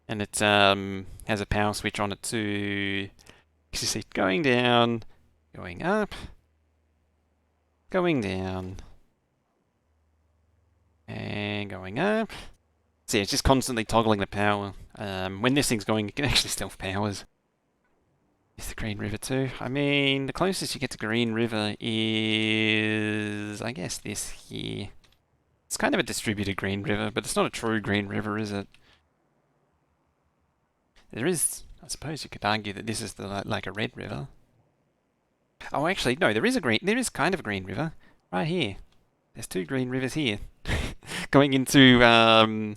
And it has a power switch on it too. You see it going down, going up, going down, and going up. See, it's just constantly toggling the power. When this thing's going, it can actually self-powers. Is the Green River too? I mean, the closest you get to Green River is, I guess, this here. It's kind of a distributed Green River, but it's not a true Green River, is it? There is, I suppose you could argue that this is like a red river. Oh, actually, no, there is kind of a green river right here. There's two green rivers here going into the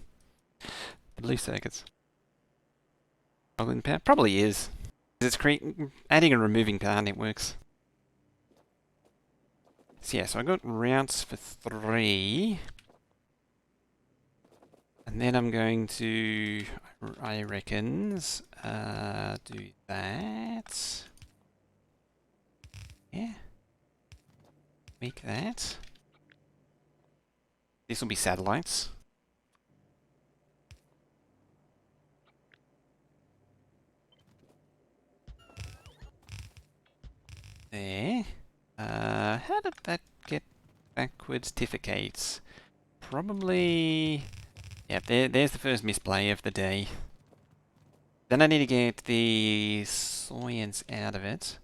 blue circuits. Probably is. It's adding and removing power networks. So yeah, so I got routes for 3. And then I'm going to, I reckons, do that. Yeah. Make that. This will be satellites. There. How did that get backwards? Tificates. Probably... Yep, there's the first misplay of the day. Then I need to get the science out of it.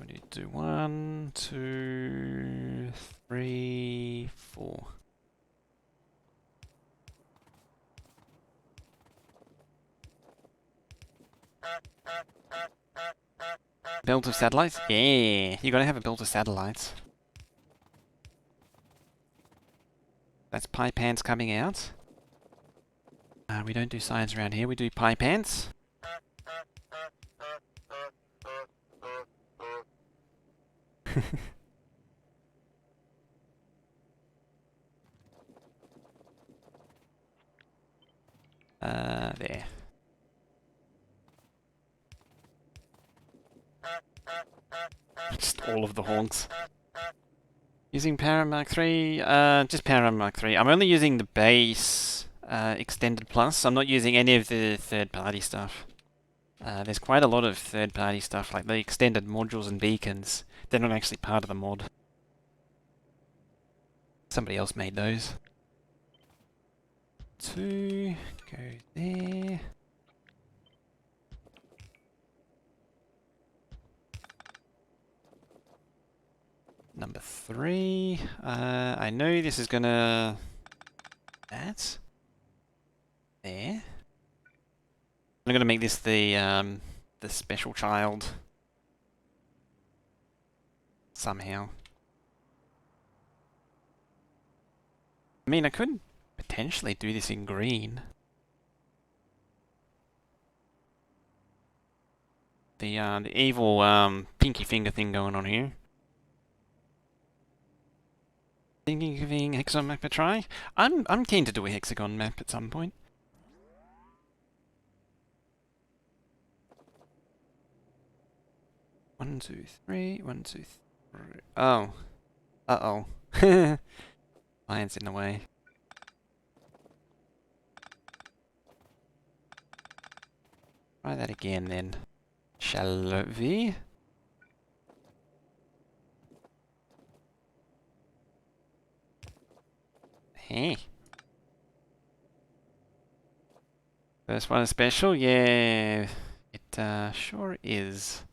We need to do 1, 2, 3, 4. Belt of satellites? Yeah, you gotta have a belt of satellites. That's pie pants coming out. We don't do science around here, we do pie pants. There. Just all of the honks. Using Power Mark 3, just Power Mark 3. I'm only using the base Extended Plus. I'm not using any of the third-party stuff. There's quite a lot of third-party stuff, like the extended modules and beacons. They're not actually part of the mod. Somebody else made those. 2, go there. Number 3. I know this is gonna... That. There. I'm gonna make this the special child. Somehow. I mean, I could potentially do this in green. The evil pinky finger thing going on here. Thinking of giving hexagon map a try? I'm keen to do a hexagon map at some point. One, two, three. 1, 2, 3. Oh. Uh-oh. Lion's in the way. Try that again then. Shall we? Hey. First one is special, yeah, it sure is.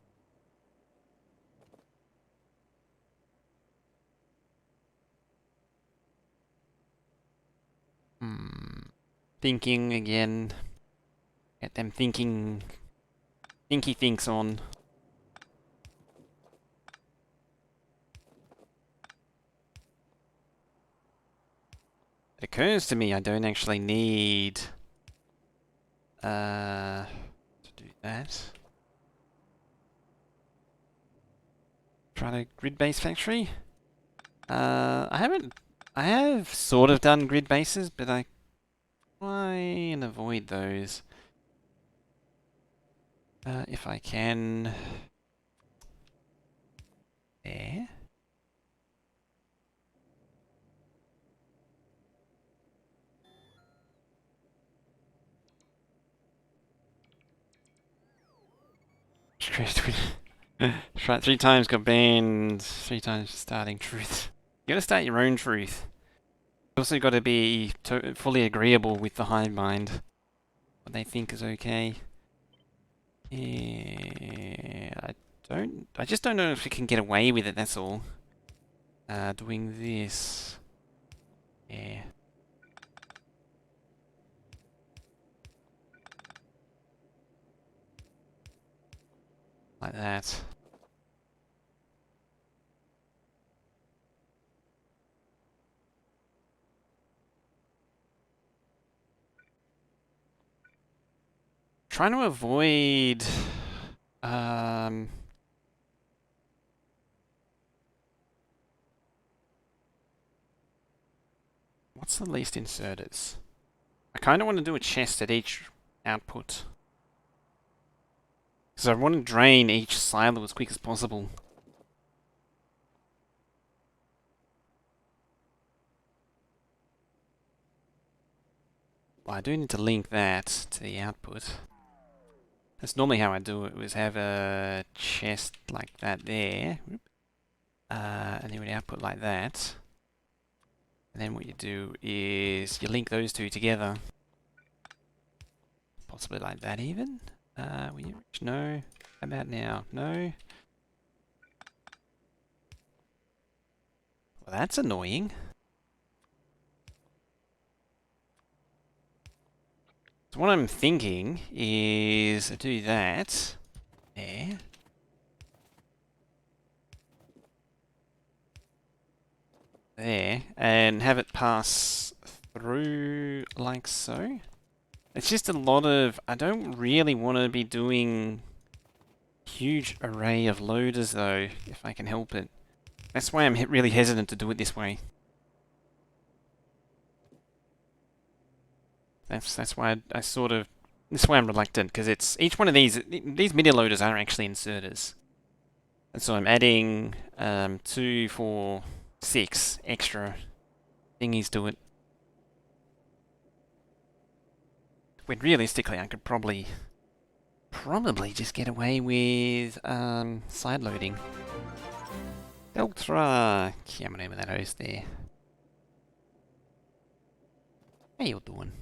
Thinking again. Get them thinking, thinky thinks on. It occurs to me I don't actually need to do that. Try to grid-based factory. I have sort of done grid bases, but I try and avoid those. If I can. There. Stressed with. Try 3 times, got banned. 3 times starting truth. You gotta start your own truth. You also gotta be fully agreeable with the hive mind. What they think is okay. Yeah, I just don't know if we can get away with it, that's all. Doing this. Yeah. Like that. Trying to avoid what's the least inserters? I kind of want to do a chest at each output. Because I want to drain each silo as quick as possible. Well, I do need to link that to the output. That's normally how I do it, was have a chest like that there. And then we'd output like that. And then what you do is you link those two together. Possibly like that even. Will you reach? No. How about now? No. Well, that's annoying. So what I'm thinking is do that. There. There. And have it pass through like so. It's just a lot of... I don't really want to be doing huge array of loaders though, if I can help it. That's why I'm really hesitant to do it this way. That's why I sort of... That's why I'm reluctant, because it's... Each one of these media loaders are actually inserters. And so I'm adding 2, 4, 6 extra thingies to it. When realistically I could probably just get away with side loading. Ultra. Yeah, I'm gonna name that host there. How you doing?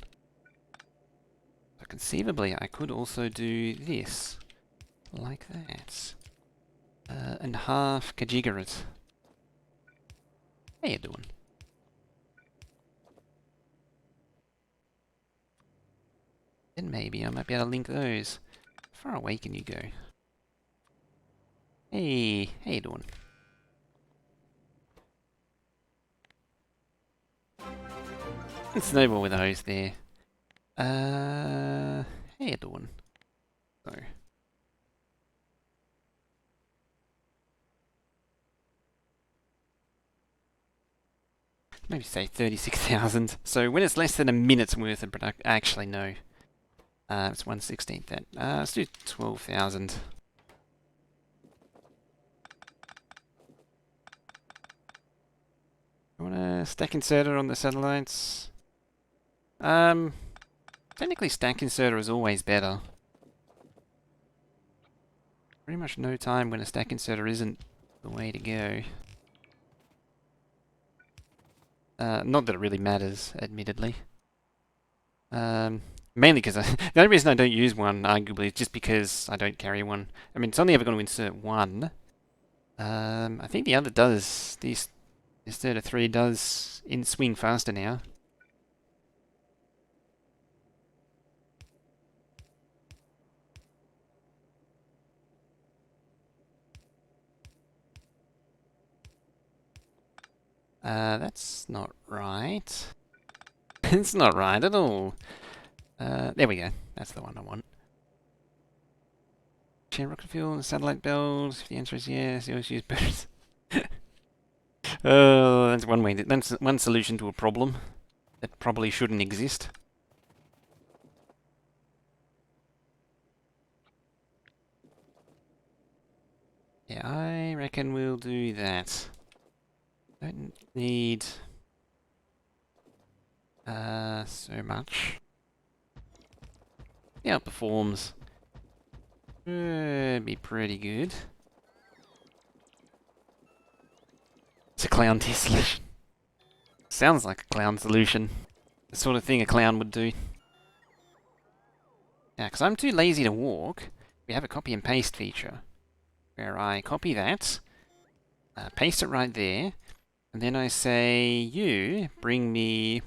So conceivably, I could also do this, like that, and half kajigger it. How you doing? Then maybe I might be able to link those. How far away can you go? Hey, how you doing? And snowball with a host there. How you doing? So. Maybe say 36,000. So when it's less than a minute's worth of product, actually no. It's 1/16 that. Let's do 12,000. You want a stack inserter on the satellites? Technically stack inserter is always better. Pretty much no time when a stack inserter isn't the way to go. Not that it really matters, admittedly. Mainly because the only reason I don't use one, arguably, is just because I don't carry one. I mean, it's only ever going to insert one. I think the other does. This third of 3 does in swing faster now. That's not right. It's not right at all. There we go. That's the one I want. Share rocket fuel and satellite build. If the answer is yes, you always use birds. That's one way. That's one solution to a problem that probably shouldn't exist. Yeah, I reckon we'll do that. Don't need so much. Yeah, it performs. Be pretty good. It's a clown test solution. Sounds like a clown solution. The sort of thing a clown would do. Yeah, because I'm too lazy to walk. We have a copy and paste feature where I copy that, paste it right there, and then I say, you bring me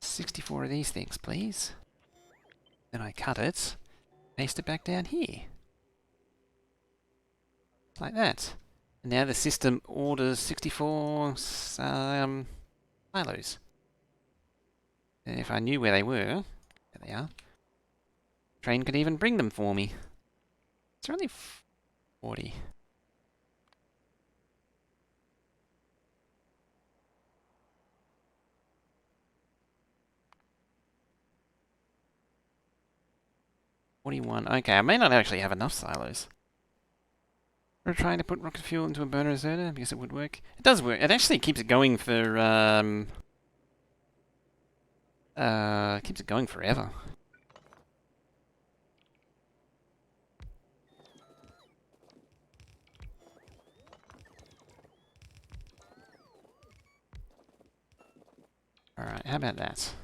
64 of these things, please. Then I cut it, paste it back down here. Like that. And now the system orders 64 silos. And if I knew where they were, there they are. Train could even bring them for me. It's only 40. Okay, I may not actually have enough silos. We're trying to put rocket fuel into a burner reservoir because it would work. It does work. It actually keeps it going for keeps it going forever. Alright, how about that?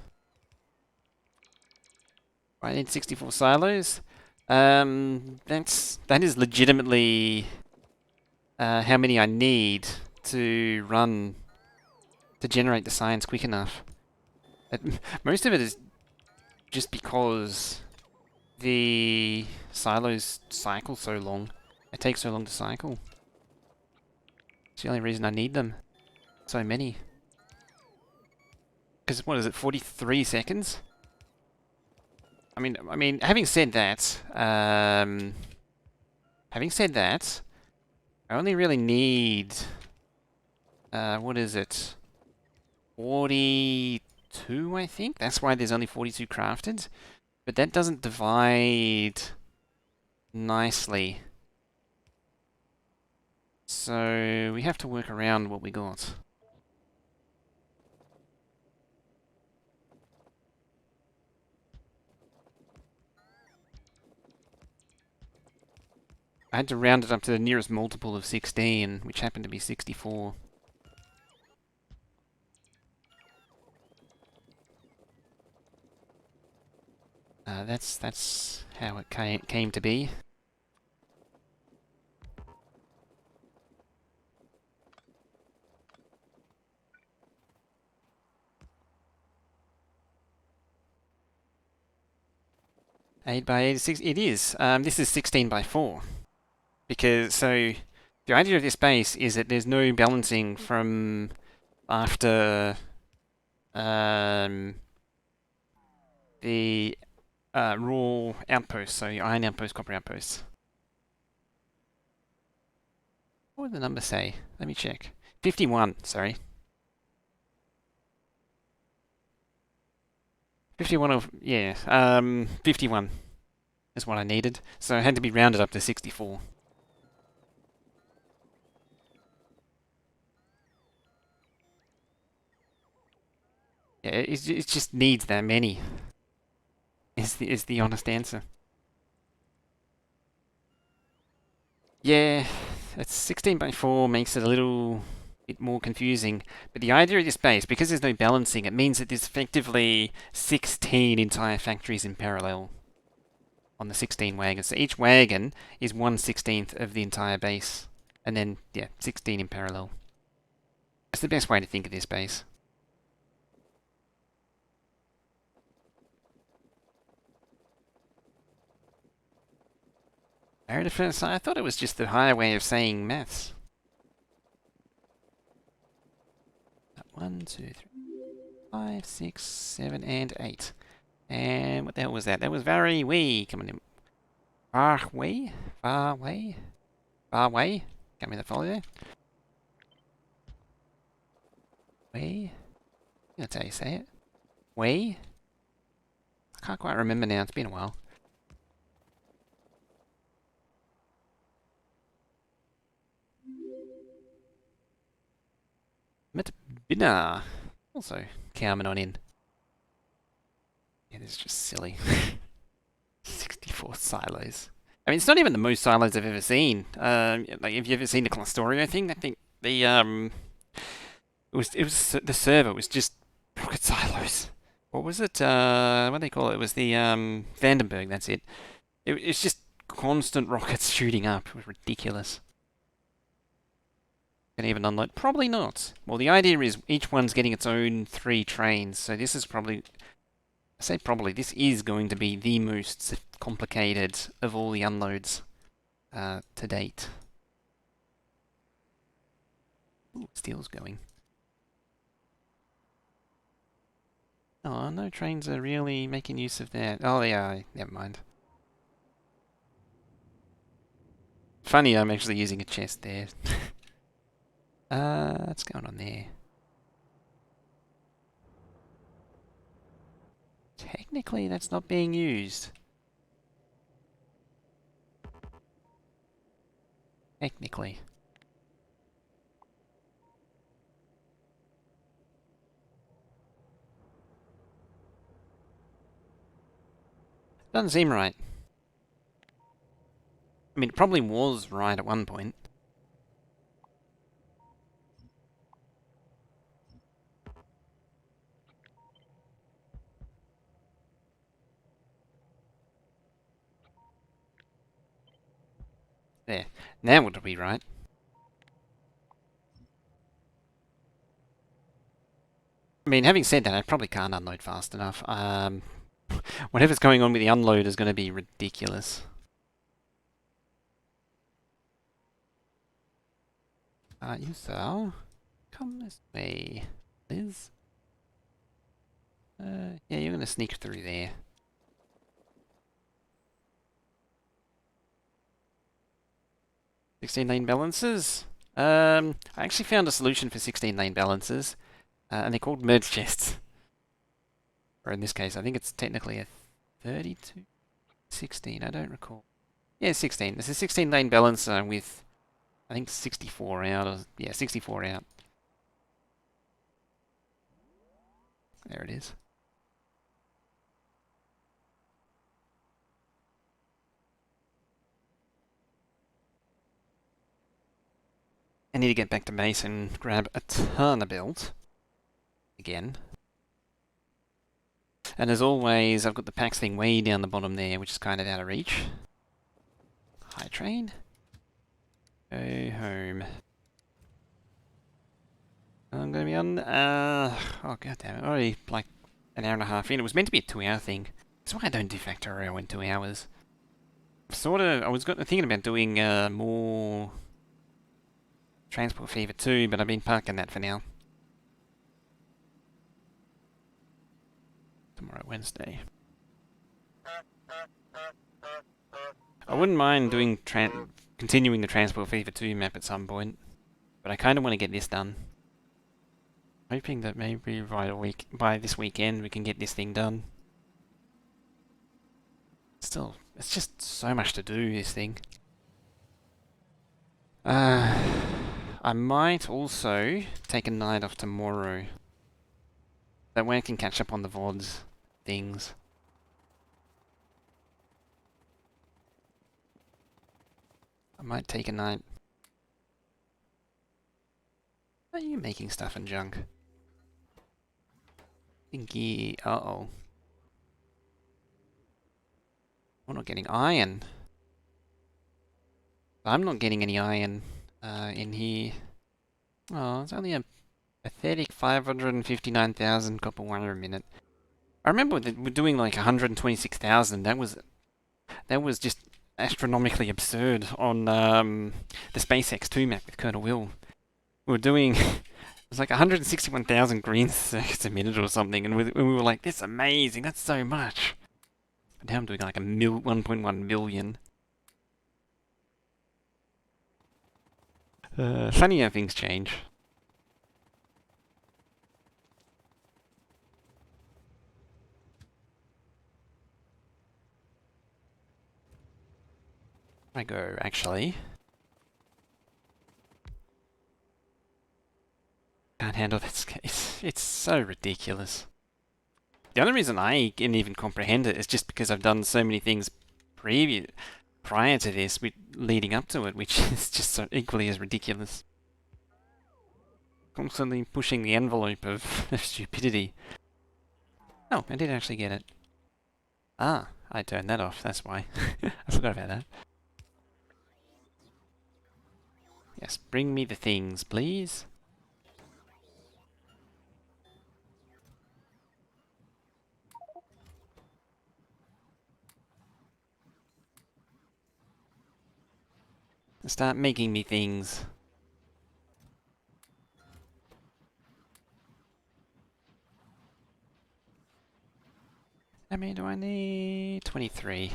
I need 64 silos. That is legitimately how many I need to run to generate the science quick enough. Most of it is just because the silos cycle so long. It takes so long to cycle. It's the only reason I need them. So many. Because what is it, 43 seconds? I mean, having said that, I only really need, what is it, 42, I think? That's why there's only 42 crafted. But that doesn't divide nicely. So we have to work around what we got. I had to round it up to the nearest multiple of 16, which happened to be 64. That's how it came to be. Eight by 86. It is. This is 16 by 4. Because so the idea of this base is that there's no balancing from after the raw outposts, so your iron outposts, copper outposts. What would the number say? Let me check. 51, sorry. 51 of, yeah, 51 is what I needed. So it had to be rounded up to 64. Yeah, it just needs that many. Is the honest answer. Yeah, it's 16 by 4 makes it a little bit more confusing. But the idea of this base, because there's no balancing, it means that there's effectively 16 entire factories in parallel on the 16 wagons. So each wagon is 1/16th of the entire base. And then, yeah, 16 in parallel. That's the best way to think of this base. Married at first sight? I thought it was just the higher way of saying maths. 1, 2, 3, 5, 6, 7, and 8. And what the hell was that? That was very wee coming in. Far way? Far way? Far way? Got me the follow there? Way? That's how you say it. Way? I can't quite remember now. It's been a while. Mitbina. Also coming on in. Yeah, this is just silly. 64 silos. I mean, it's not even the most silos I've ever seen. Like, have you ever seen the Factorio thing? I think the it was the server was just rocket silos. What was it? What do they call it? It was the Vandenberg. That's it. It's just constant rockets shooting up. It was ridiculous. Can even unload? Probably not. Well, the idea is each one's getting its own 3 trains. So this is probably, I say probably, this is going to be the most complicated of all the unloads to date. Ooh, steel's going. Oh, no trains are really making use of that. Oh, they are. Never mind. Funny, I'm actually using a chest there. What's going on there? Technically, that's not being used. Technically. Doesn't seem right. I mean, it probably was right at one point. There. Now would it be right? I mean, having said that, I probably can't unload fast enough. Whatever's going on with the unload is going to be ridiculous. You so? Come this way, Liz. Yeah, you're going to sneak through there. "16-lane balances? I actually found a solution for 16-lane balances, and they're called merge chests. Or in this case, I think it's technically a 32? 16, I don't recall. Yeah, 16. This is a 16-lane balancer with, I think, 64 out. Or, yeah, 64 out. There it is. I need to get back to base and grab a ton of build. Again. And as always, I've got the packs thing way down the bottom there, which is kind of out of reach. High train. Go home. I'm gonna be on, oh god damn it, already like an hour and a half in. It was meant to be a 2-hour thing. That's why I don't do Factorio in 2 hours. I was thinking about doing more Transport Fever 2, but I've been parking that for now. Tomorrow, Wednesday. I wouldn't mind doing continuing the Transport Fever 2 map at some point, but I kind of want to get this done. Hoping that maybe by this weekend we can get this thing done. Still, it's just so much to do, this thing. I might also take a night off tomorrow. That way I can catch up on the VODs things. I might take a night. Oh you making stuff and junk? Thingy. Uh-oh. We're not getting iron. I'm not getting any iron in here. Oh, it's only a pathetic 559,000 copper wire a minute. I remember that we're doing like 126,000. That was just astronomically absurd on the SpaceX 2 map with Colonel Will. We were doing it was like 161,000 green circuits a minute or something, and we were like, "That's amazing! That's so much." But now I'm doing like 1.1 million. Funny how things change. I go actually. Can't handle this. It's so ridiculous. The only reason I can even comprehend it is just because I've done so many things prior to this, leading up to it, which is just so equally as ridiculous. Constantly pushing the envelope of stupidity. Oh, I did actually get it. Ah, I turned that off, that's why. I forgot about that. Yes, bring me the things, please. Start making me things. How many do I need? 23.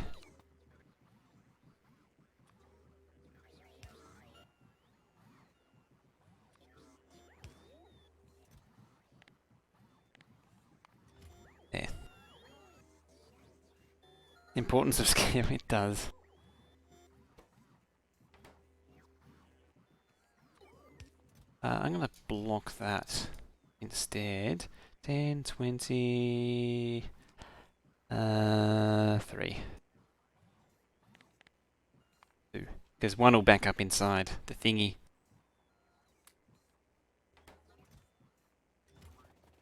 There. Importance of scale, it does. I'm gonna block that instead. 10, 20... 3. 2. Because one will back up inside the thingy.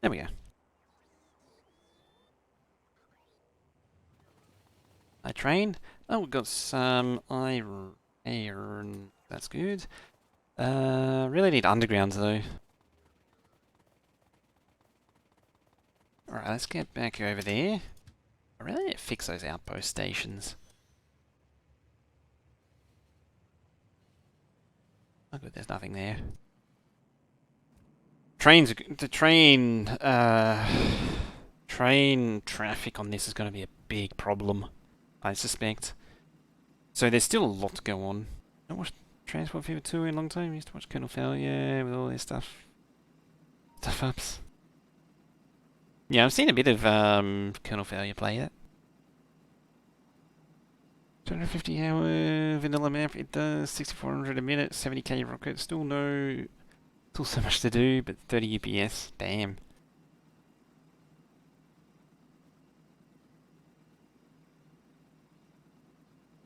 There we go. I train. Oh, we've got some iron. That's good. Really need undergrounds though. Alright, let's get back over there. I really need to fix those outpost stations. Oh good, there's nothing there. Train traffic on this is going to be a big problem, I suspect. So there's still a lot to go on. I watched Transport Fever 2 in a long time. I used to watch Colonel Failure with all their stuff ups. Yeah, I've seen a bit of Colonel Failure play it. 250 hour vanilla map, it does 6400 a minute, 70k rocket, still so much to do, but 30 UPS, damn.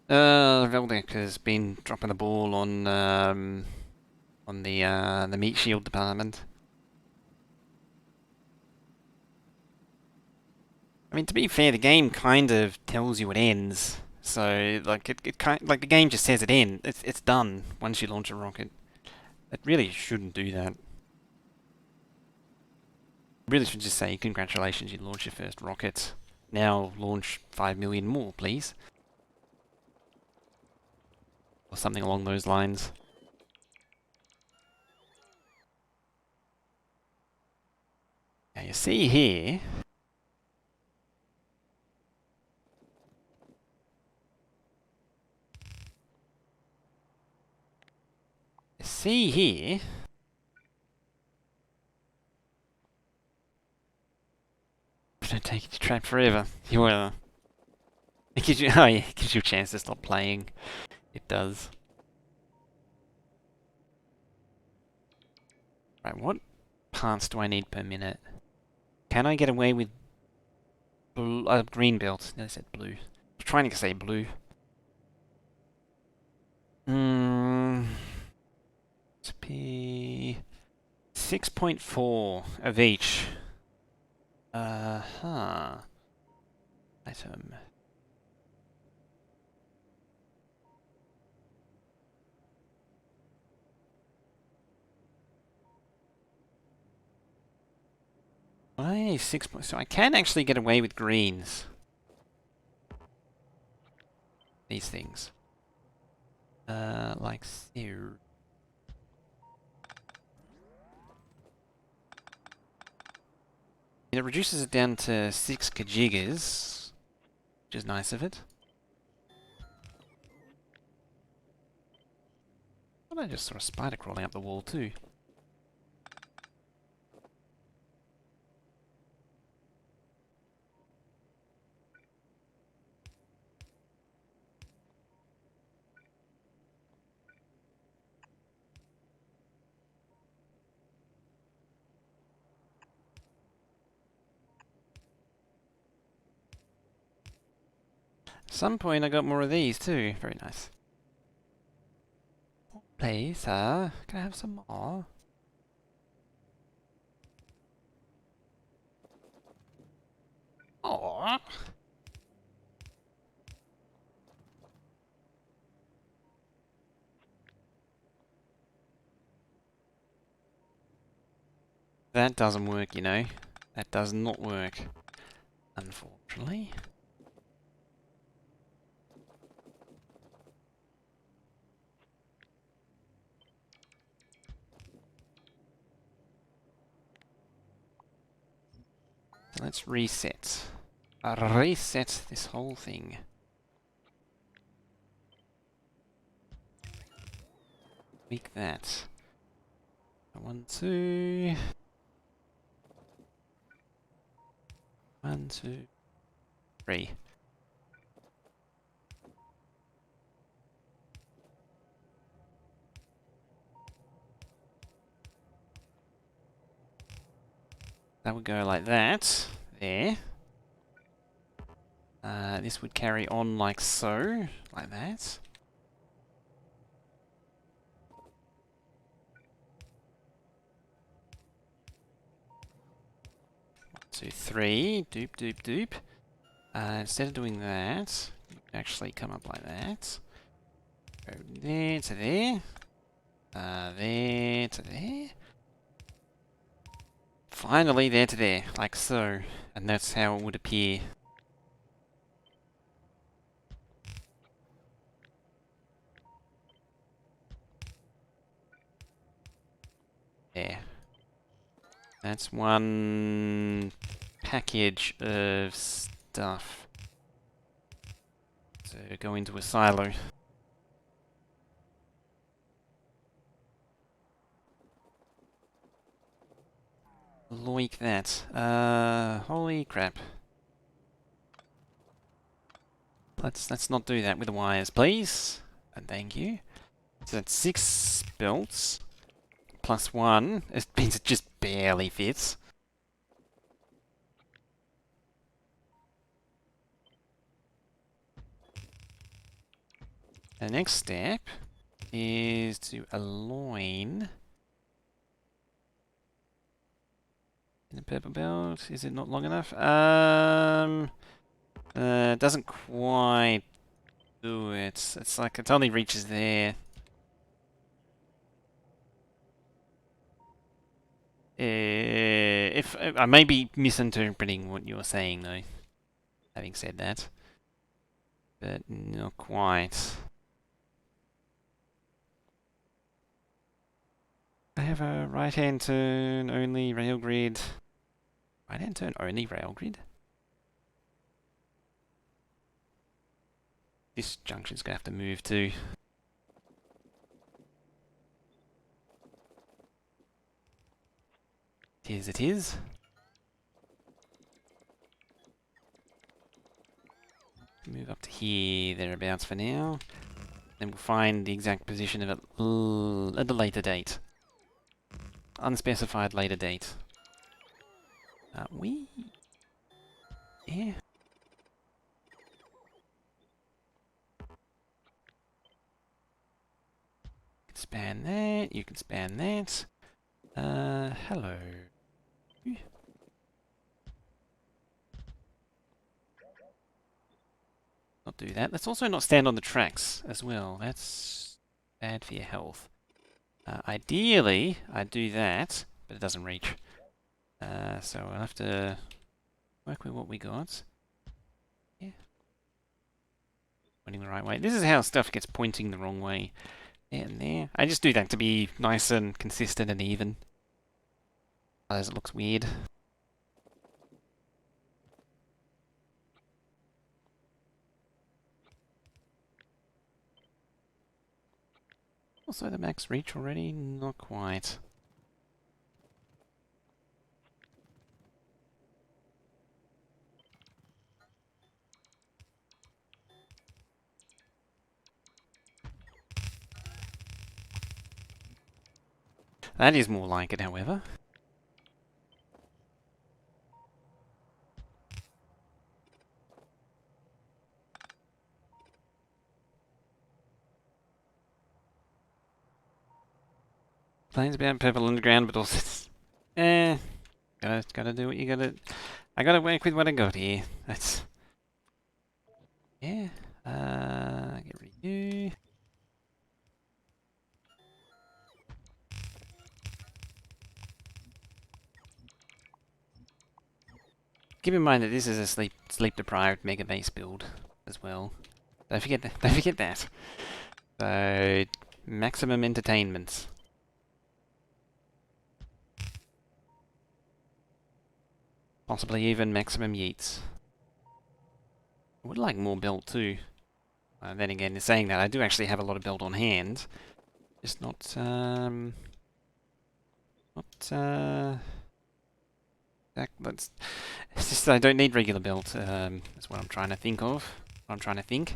Veldek has been dropping the ball on the meat shield department. I mean, to be fair, the game kind of tells you it ends. So, like, like the game just says it ends. It's done once you launch a rocket. It really shouldn't do that. It really should just say, congratulations, you launched your first rocket. Now launch 5 million more, please. Or something along those lines. Now you see here... See here... Don't take it to trap forever. You it gives you, oh yeah, it gives you a chance to stop playing. It does. Right, what parts do I need per minute? Can I get away with green belt? No, I said blue. I was trying to say blue. P 6.4 of each. Huh. Item. Why 6 point? So I can actually get away with greens. These things. Like so. It reduces it down to 6 kajigas, which is nice of it. But I just saw a spider crawling up the wall too. At some point I got more of these too. Very nice. Please, can I have some more? Oh. That doesn't work, you know. That does not work, unfortunately. So let's reset. Reset this whole thing. Tweak that. 1, 2. 1, 2, 3. That would go like that. There. This would carry on like so. Like that. 1, 2, 3. Doop, doop, doop. Instead of doing that, you can actually come up like that. Go there to there. There to there. Finally there to there, like so. And that's how it would appear. There. That's one package of stuff. So go into a silo. Like that. Holy crap. Let's not do that with the wires, please. And thank you. So that's 6 belts. Plus 1. It means it just barely fits. The next step is to align in the purple belt. Is it not long enough? Doesn't quite do it. It's like it only reaches there. If I may be misinterpreting what you're saying, though. Having said that, but not quite. I have a right-hand turn only rail grid. Right-hand turn only rail grid. This junction's gonna have to move too. It is. It is. Move up to here, thereabouts for now. Then we'll find the exact position of it at a later date. Unspecified later date. Yeah. Span that, you can span that. Hello. Not do that. Let's also not stand on the tracks as well. That's bad for your health. Ideally, I'd do that, but it doesn't reach. So I'll have to work with what we got. Yeah. Pointing the right way. This is how stuff gets pointing the wrong way. There and there. I just do that to be nice and consistent and even. Otherwise it looks weird. Also the max reach already? Not quite. That is more like it, however. Planes about purple underground, but also gotta do what you gotta. I gotta work with what I got here. That's yeah. Get rid of you. Keep in mind that this is a sleep deprived Megabase build as well. Don't forget that. Don't forget that. So maximum entertainment. Possibly even maximum yeets. I would like more belt too. Then again, in saying that, I do actually have a lot of belt on hand. Just not that's it's just I don't need regular belt. That's what I'm trying to think of. What I'm trying to think.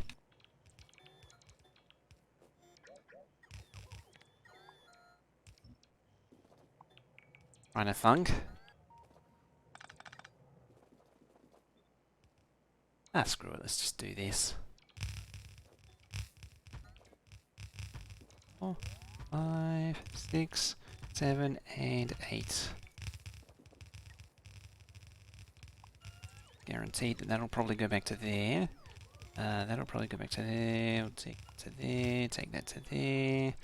Trying to thunk. Screw it. Let's just do this. 4, 5, 6, 7, and 8. Guaranteed that that'll probably go back to there. That'll probably go back to there. We'll take to there. Take that to there.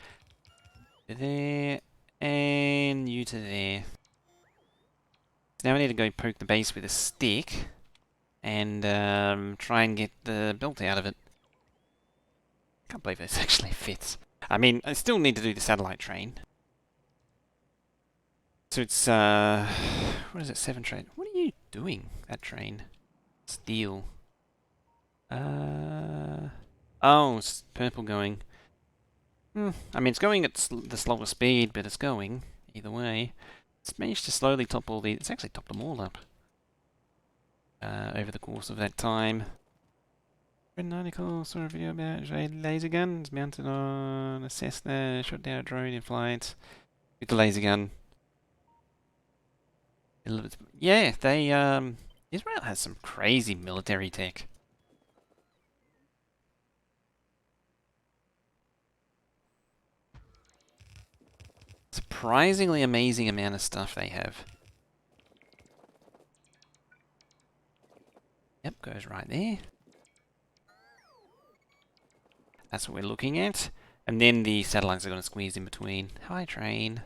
To there. And you to there. So now I need to go poke the base with a stick. And try and get the belt out of it. Can't believe this actually fits. I mean, I still need to do the satellite train. So it's, what is it, 7 train? What are you doing, that train? Steel. Oh, it's purple going. I mean, it's going at the slower speed, but it's going, either way. It's managed to slowly top all these. It's actually topped them all up. Over the course of that time. Read an article, saw a video about a laser gun. It's mounted on a Cessna, shot down a drone in flight with the laser gun. Yeah, they, Israel has some crazy military tech. Surprisingly amazing amount of stuff they have. Yep, goes right there. That's what we're looking at. And then the satellites are going to squeeze in between. Hi, train.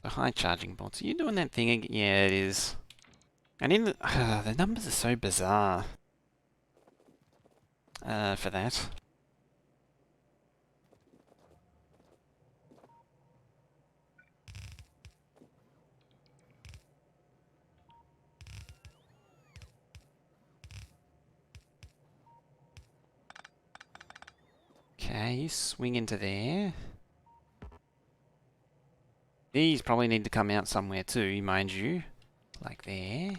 The high charging bots. Are you doing that thing again? Yeah, it is. And in the numbers are so bizarre. For that. Okay, you swing into there. These probably need to come out somewhere too, mind you. Like there.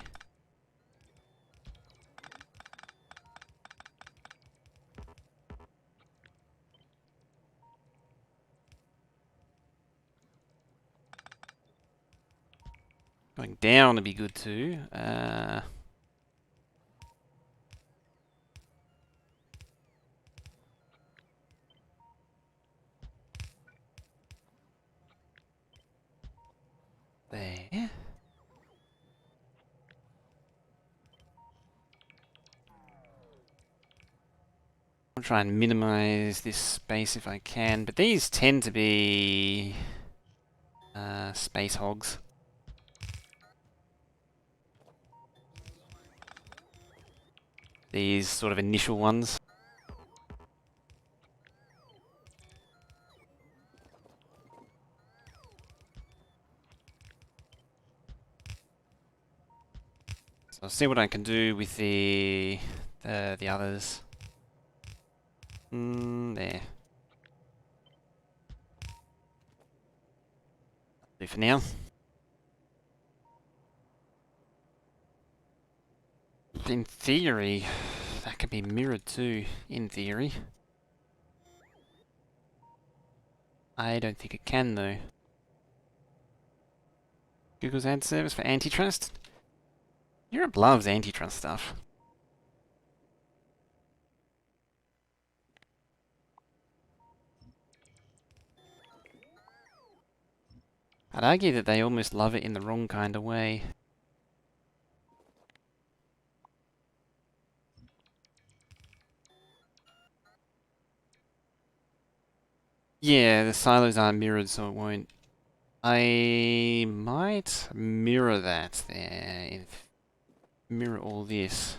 Going down would be good too. I'll try and minimize this space if I can, but these tend to be space hogs. These sort of initial ones. So I'll see what I can do with the others. There. Do for now. In theory, that can be mirrored too, in theory. I don't think it can though. Google's ad service for antitrust? Europe loves antitrust stuff. I'd argue that they almost love it in the wrong kind of way. Yeah, the silos aren't mirrored, so it won't. I might mirror that there. Mirror all this.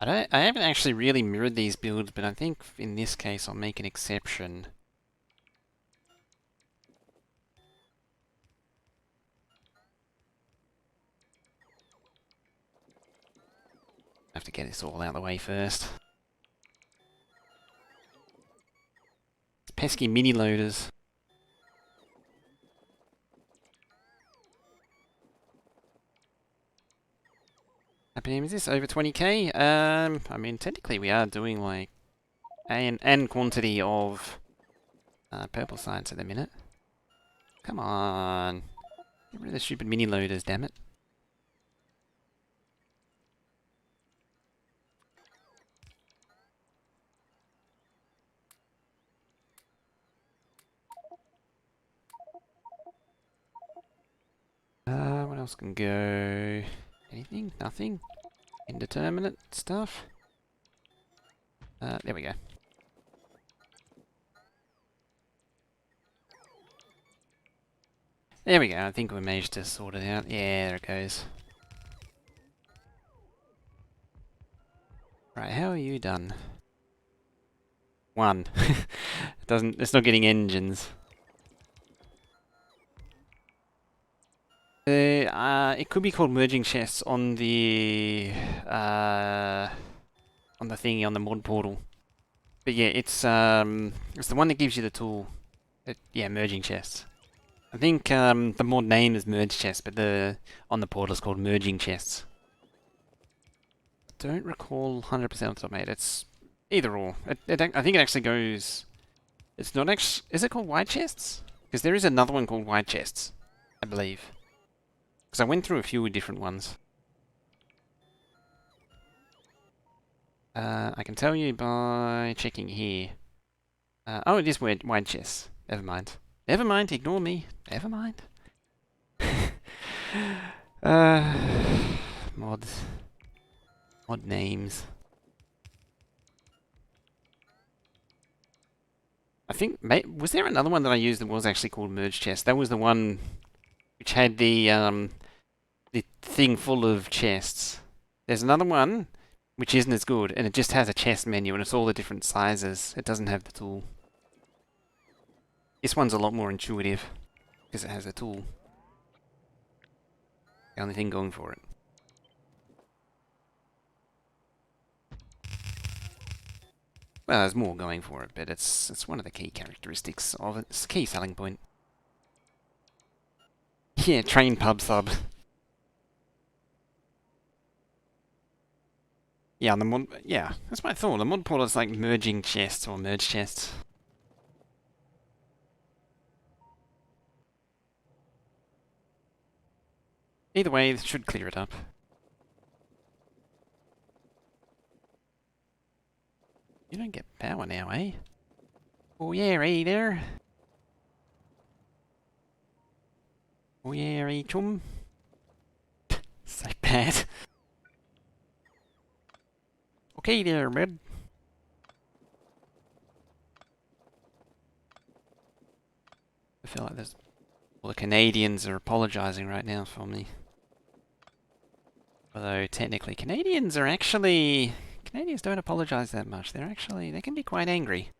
I haven't actually really mirrored these builds, but I think in this case I'll make an exception. I have to get this all out of the way first. Pesky mini loaders. Is this over 20k? I mean, technically we are doing like and quantity of purple science at the minute. Come on, get rid of the stupid mini loaders, damn it. What else can go? Anything? Nothing? Indeterminate stuff? There we go. There we go, I think we managed to sort it out. Yeah, there it goes. Right, how are you done? 1. It's not getting engines. It could be called merging chests on the thingy on the mod portal. But yeah, it's the one that gives you the tool. Yeah, merging chests. I think the mod name is merge chests, but on the portal it's called merging chests. Don't recall 100% off the top of my head. It's either or. I think it actually goes. It's not actually. Is it called white chests? Because there is another one called white chests, I believe. Because I went through a few different ones. I can tell you by checking here. Oh, it is wide chests. Never mind. Never mind, ignore me. Never mind. Mods. Mod names. I think, was there another one that I used that was actually called merge chest? That was the one which had the thing full of chests. There's another one which isn't as good, and it just has a chest menu, and it's all the different sizes. It doesn't have the tool. This one's a lot more intuitive, because it has a tool. The only thing going for it. Well, there's more going for it, but it's one of the key characteristics of it. It's a key selling point. Yeah, train pub sub. Yeah, yeah, that's what I thought. The mod portal is like merging chests or merge chests. Either way, it should clear it up. You don't get power now, eh? Oh yeah, hey there. Oh yeah, hey chum. So bad. Okay there, bud. I feel like there's all the Canadians are apologising right now for me. Although technically Canadians don't apologise that much. They can be quite angry.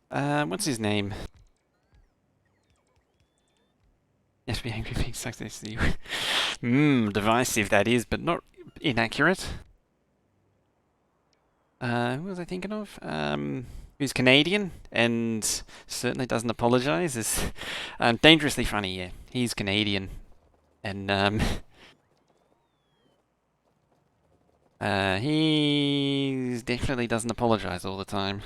What's his name? Yes, be angry being success to you. Divisive that is, but not inaccurate. Who was I thinking of? Who's Canadian and certainly doesn't apologise is dangerously funny. Yeah, he's Canadian and he definitely doesn't apologise all the time.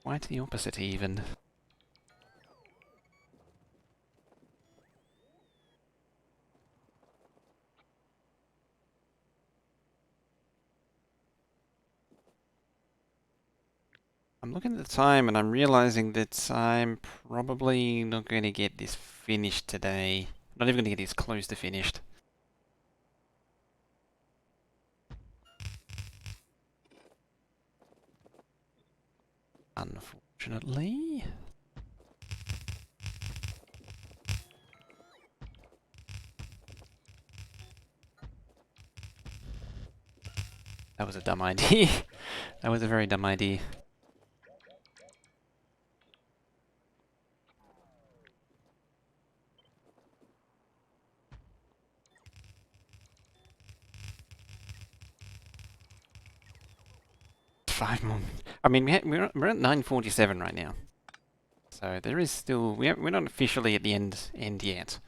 Quite the opposite, even. I'm looking at the time and I'm realizing that I'm probably not going to get this finished today. Not even going to get this close to finished. Unfortunately. That was a dumb idea. That was a very dumb idea. Five more. I mean, we're at 9:47 right now, so there is still we're not officially at the end yet.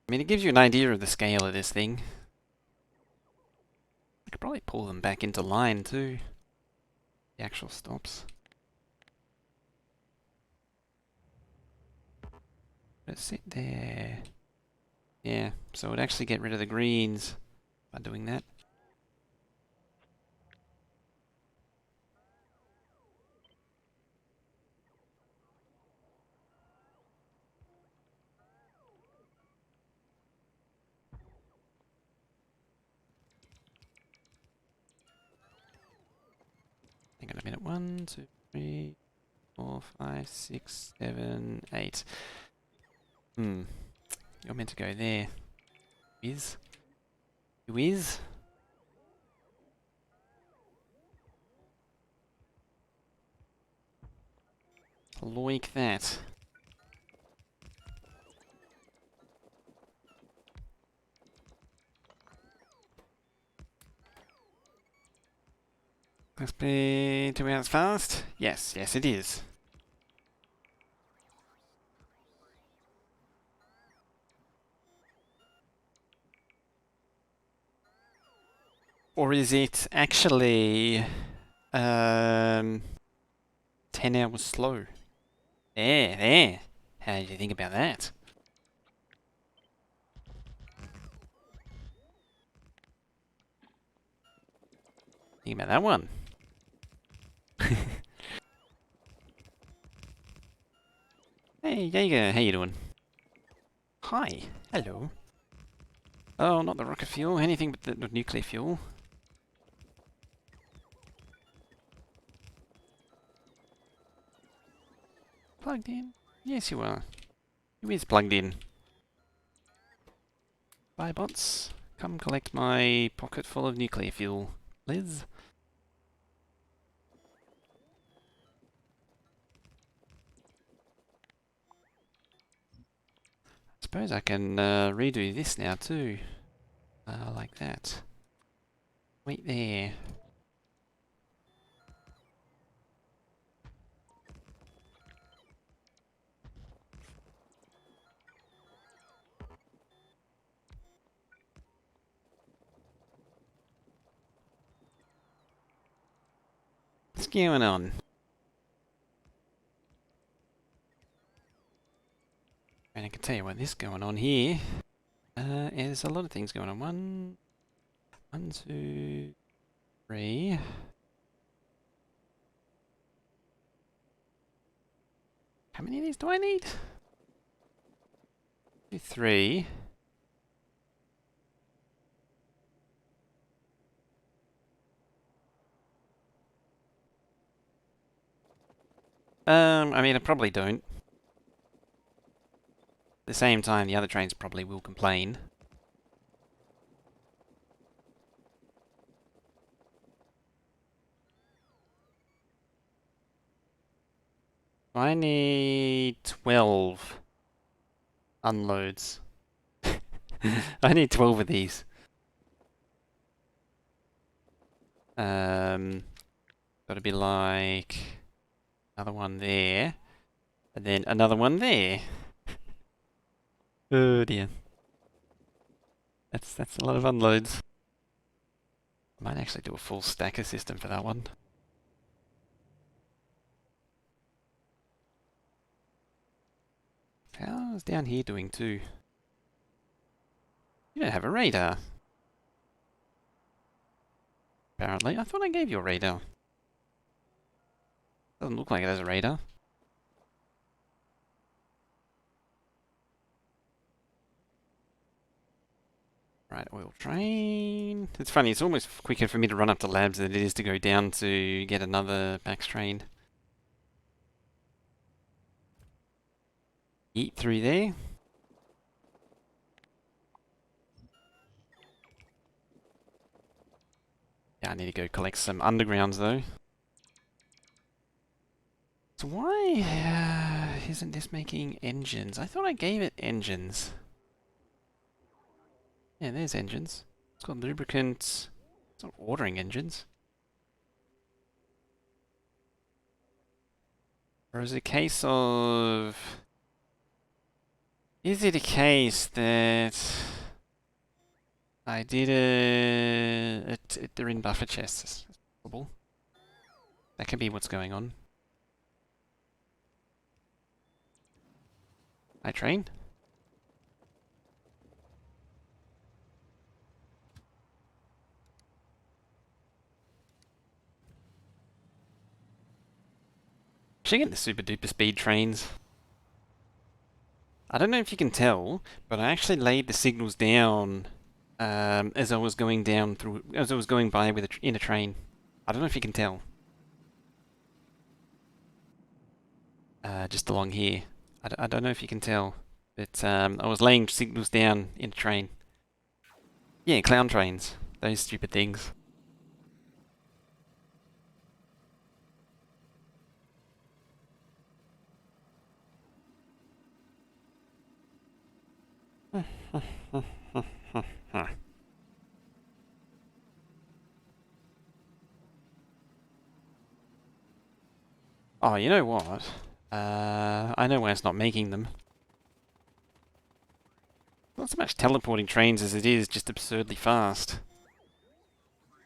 I mean, it gives you an idea of the scale of this thing. I could probably pull them back into line too. The actual stops. Let's sit there. Yeah, so it would actually get rid of the greens by doing that. Hang on a minute. 1, 2, 3, 4, 5, 6, 7, 8. You're meant to go there. Is? You is? Like that. Must be 2 hours fast? Yes, yes it is. Or is it actually 10 hours slow? There. How do you think about that? Think about that one. Hey, Jaeger, how you doing? Hi, hello. Oh, not the rocket fuel, anything but the nuclear fuel. Plugged in? Yes, you are. Who is plugged in? Bye, bots. Come collect my pocket full of nuclear fuel, Liz. Suppose I can redo this now too. Like that. Wait there. What's going on? And I can tell you what is going on here. There's a lot of things going on. One, 2, 3. How many of these do I need? 2, 3. I mean, I probably don't. At the same time, the other trains probably will complain. I need 12 unloads. I need 12 of these. Gotta be like another one there, and then another one there. Oh dear. That's a lot of unloads. I might actually do a full stacker system for that one. How's down here doing too? You don't have a radar. Apparently. I thought I gave you a radar. Doesn't look like it has a radar. Right, oil train. It's funny, it's almost quicker for me to run up to labs than it is to go down to get another Max train. Eat through there. Yeah, I need to go collect some undergrounds though. So why isn't this making engines? I thought I gave it engines. Yeah, there's engines. It's got lubricants. It's not ordering engines. Or is it a case of... Is it a case that I did they're in buffer chests? That could be what's going on. I train. Should get the super duper speed trains. I don't know if you can tell, but I actually laid the signals down as I was going down through, as I was going by with in a train. I don't know if you can tell. Just along here. I don't know if you can tell, but I was laying signals down in a train. Yeah, clown trains. Those stupid things. Oh, you know what? I know why it's not making them. Not so much teleporting trains as it is just absurdly fast.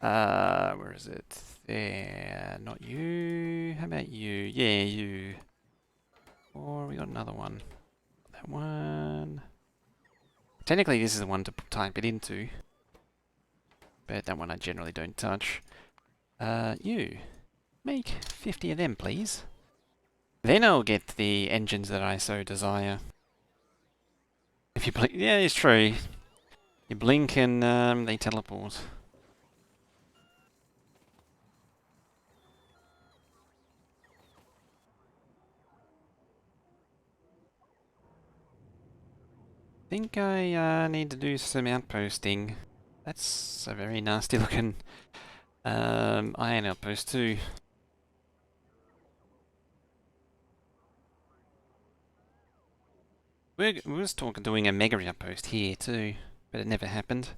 Where is it? There. Not you. How about you? Yeah, you. Or we got another one. That one. Technically, this is the one to type it into. But that one I generally don't touch. You. Make 50 of them, please. Then I'll get the engines that I so desire. If you blink, yeah, it's true. You blink and they teleport. I think I need to do some outposting. That's a very nasty looking iron outpost too. We was talking doing a mega outpost here too, but it never happened.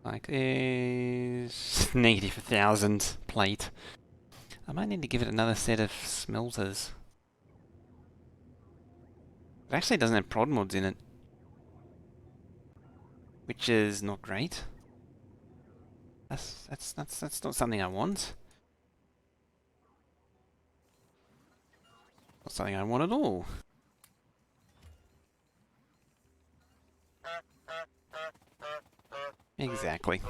Like there's negative 1,000 plate. I might need to give it another set of smelters. It actually doesn't have prod mods in it. which is not great. That's not something I want. Not something I want at all. Exactly.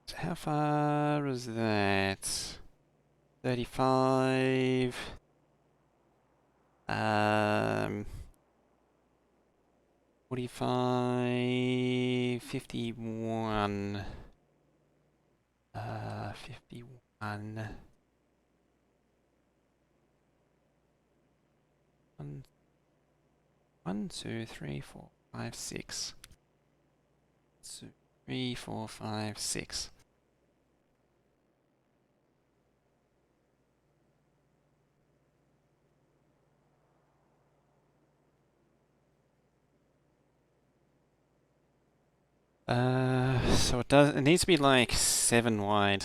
So how far is that? 35. 45, 51. 51. One, two, three, four, five, six. 2, 3, 4, 5, 6. So it needs to be like 7 wide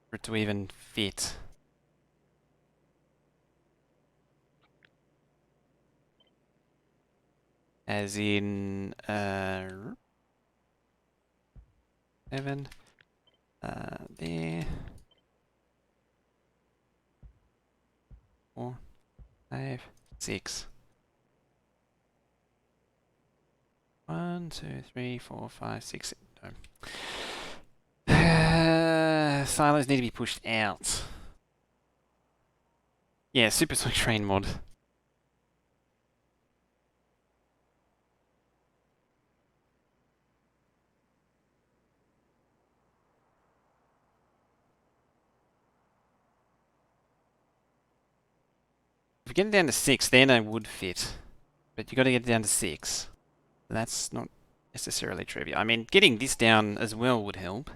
for it to even fit. As in, 7, there, 4, 5, 6. 1, 2, 3, 4, 5, 6. No. Silos need to be pushed out. Yeah, Supersonic Train mod. If we get it down to 6, then I would fit. But you got to get it down to 6. That's not necessarily trivial. I mean, getting this down as well would help.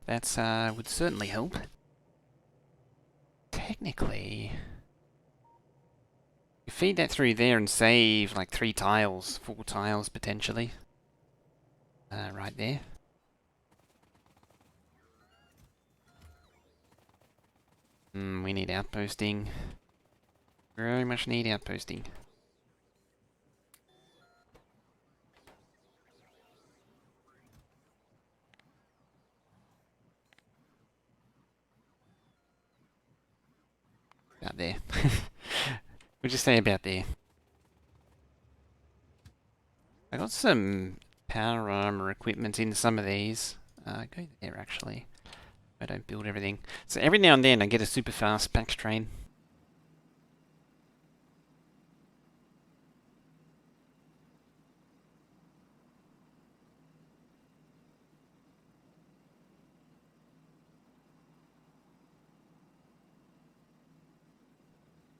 That's would certainly help. Technically, you feed that through there and save like 3 tiles, 4 tiles potentially. Right there. We need outposting. Very much need outposting. About there. We'll just say about there. I got some power armor equipment in some of these. Go there actually. I don't build everything. So every now and then I get a super fast pack train.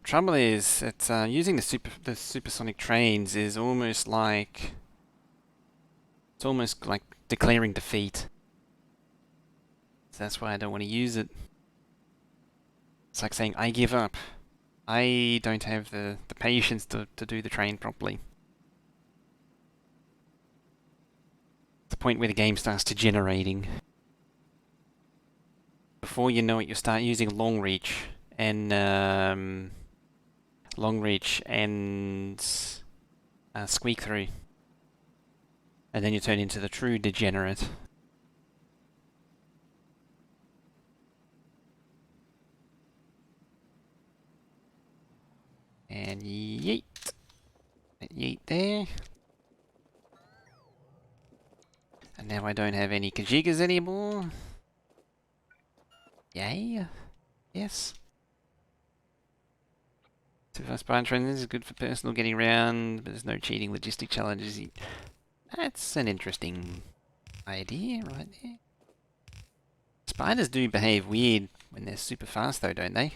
Trouble is, it's using the supersonic trains is almost like it's almost like declaring defeat. So that's why I don't want to use it. It's like saying I give up. I don't have the patience to do the train properly. It's the point where the game starts degenerating. Before you know it, you start using long reach and squeak through, and then you turn into the true degenerate. And yeet. Yeet there. And now I don't have any Kajigas anymore. Yay. Yes. Super fast spine train is good for personal getting around, but there's no cheating logistic challenges. That's an interesting idea right there. Spiders do behave weird when they're super fast though, don't they?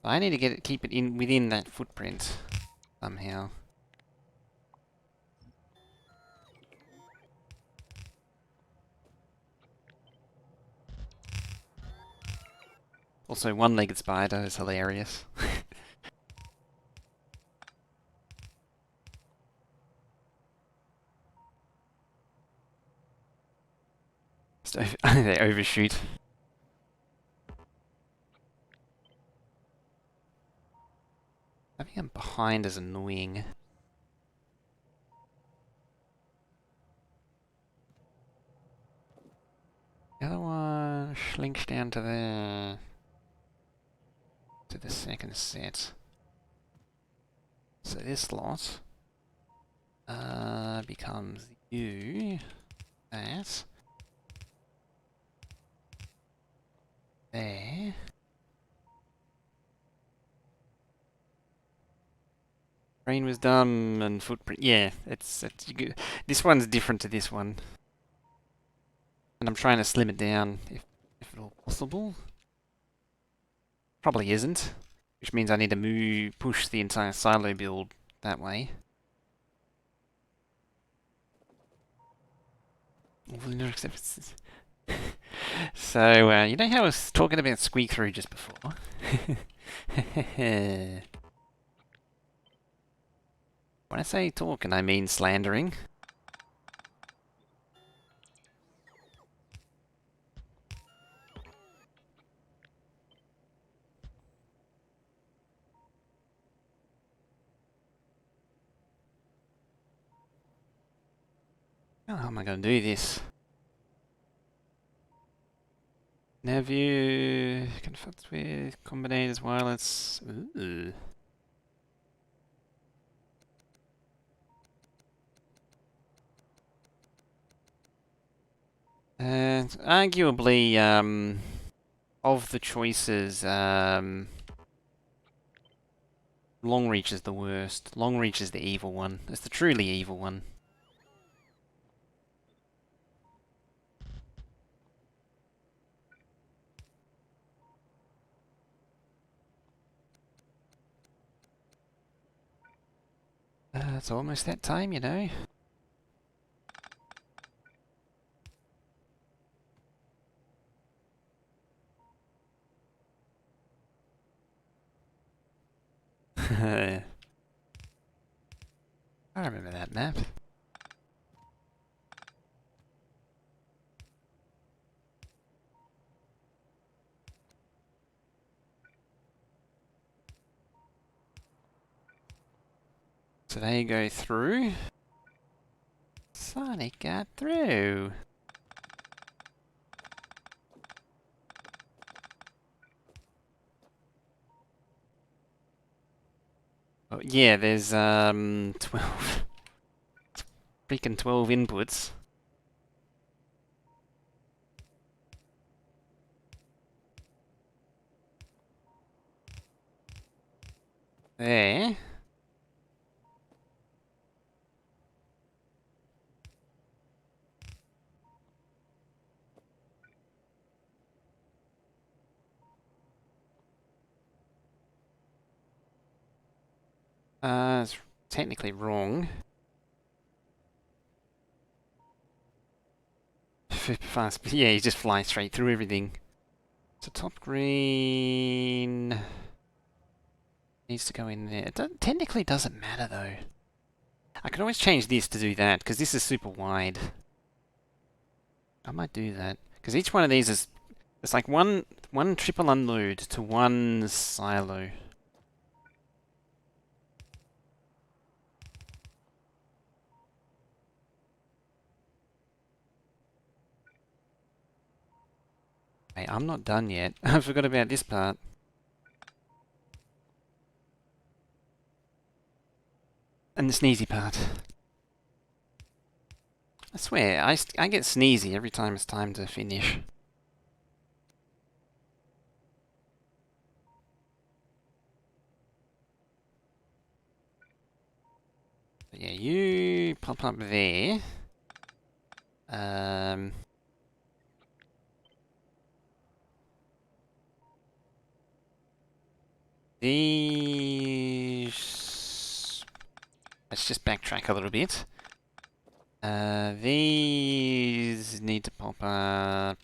I need to keep it in within that footprint somehow. Also, one-legged spider is hilarious. just they overshoot. Having them behind is annoying. The other one slinks down to there. To the second set. So this lot becomes you, that, there. Brain was dumb and footprint. Yeah, it's this one's different to this one, and I'm trying to slim it down if at all possible. Probably isn't, which means I need to push the entire silo build that way. So, you know how I was talking about squeak through just before? When I say talking, I mean slandering. How am I going to do this? Nav view, confronts with combinators, wireless. Ooh. And arguably, of the choices, long reach is the worst. Long reach is the evil one. It's the truly evil one. It's almost that time, you know. I remember that map. So they go through. Sonic got through. Oh, yeah, there's 12. Freaking 12 inputs. There. It's technically wrong. Fast, yeah, you just fly straight through everything. So top green needs to go in there. Technically doesn't matter though. I can always change this to do that, because this is super wide. I might do that. Because each one of these is... It's like one triple unload to one silo. Hey, I'm not done yet. I forgot about this part. And the sneezy part. I swear, I get sneezy every time it's time to finish. But yeah, you pop up there. These... Let's just backtrack a little bit. These need to pop up...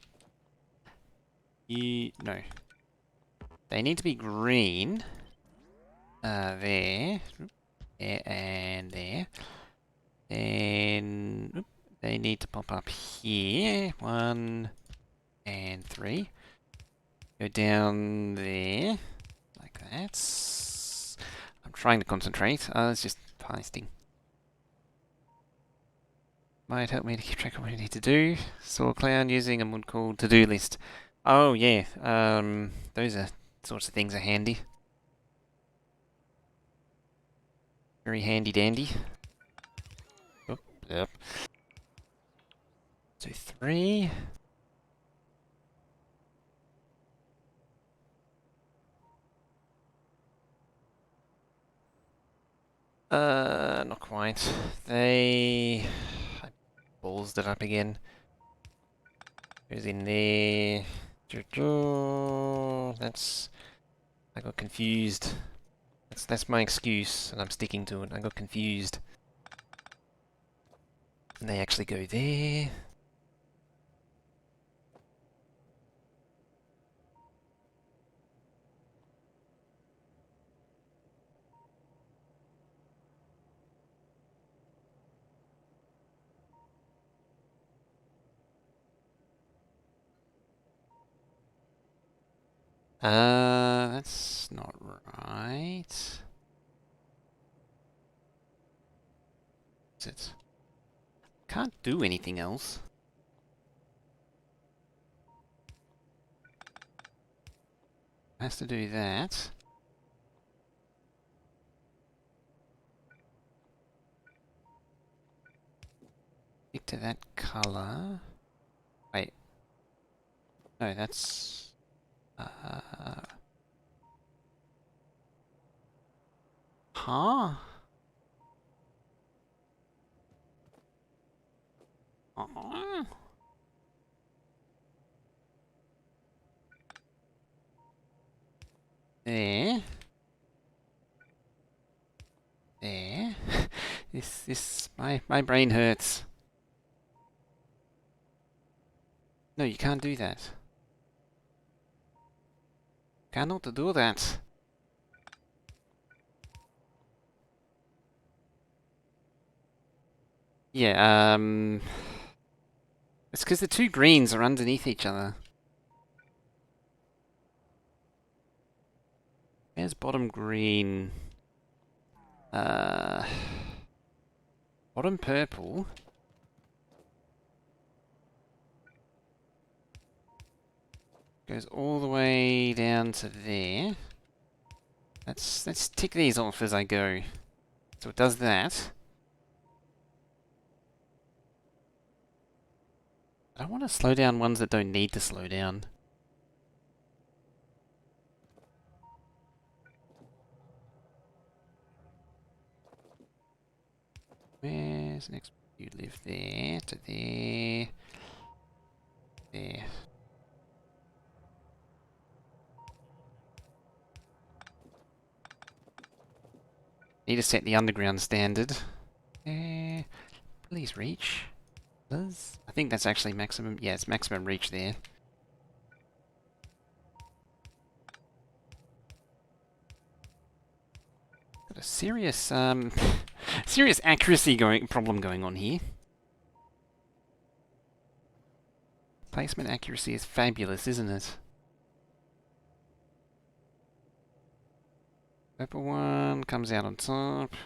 No. They need to be green. There. There and there. Then... They need to pop up here. 1, And 3. Go down there. Like that. I'm trying to concentrate. It's just pasting. Might help me to keep track of what I need to do. Saw clown using a mod called to-do list. Oh yeah, those are sorts of things are handy. Very handy dandy. Oop, yep. So 3. Not quite. I ballsed it up again. Goes in there. That's... I got confused. That's my excuse, and I'm sticking to it. I got confused. And they actually go there. That's not right. Is it? Can't do anything else. Has to do that. Stick to that color. Wait. No, that's... Huh? There. There. My brain hurts. No, you can't do that. Cannot do that. Yeah, it's because the two greens are underneath each other. Where's bottom green? Bottom purple. Goes all the way down to there. Let's tick these off as I go. So it does that. I want to slow down ones that don't need to slow down. Where's next? You live there to there. There. Need to set the underground standard. Please reach. Does? I think that's actually maximum. Yeah, it's maximum reach there. Got a serious serious accuracy problem going on here. Placement accuracy is fabulous, isn't it? Purple one comes out on top.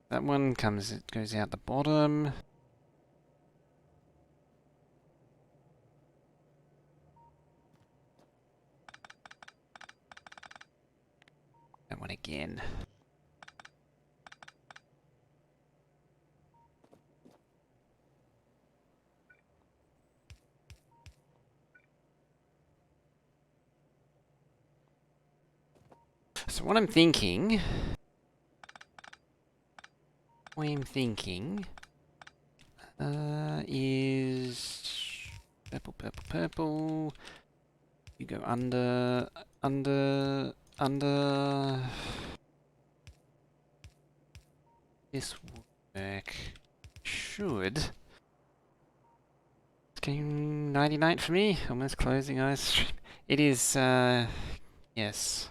That one goes out the bottom. That one again. So what I'm thinking is purple, purple, purple. You go under. This will work. Should. It's getting 99 for me. Almost closing eyes. It is, yes.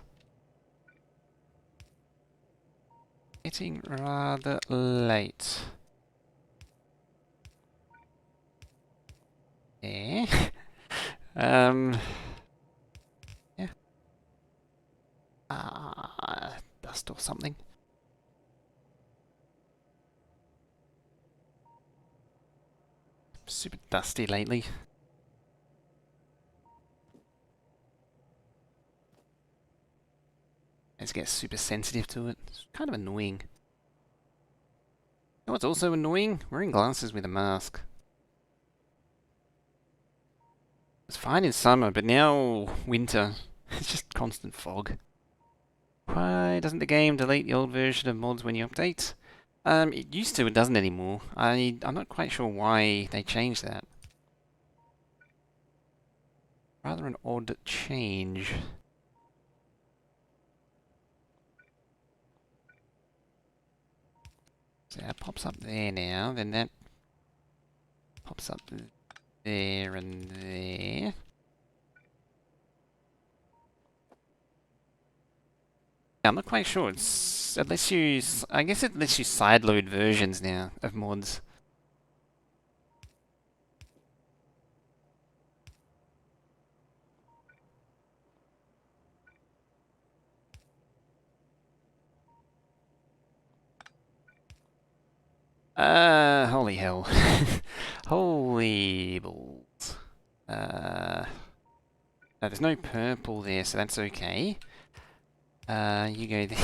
Getting rather late. There. Yeah. Dust or something. Super dusty lately. I just get super sensitive to it. It's kind of annoying. You know what's also annoying? Wearing glasses with a mask. It's fine in summer, but now winter, it's just constant fog. Why doesn't the game delete the old version of mods when you update? It used to, it doesn't anymore. I'm not quite sure why they changed that. Rather an odd change. So that pops up there now, then that pops up there and there. I'm not quite sure. It lets you, I guess it lets you sideload versions now of mods. Holy hell. Holy balls. No, there's no purple there, so that's okay. You go there.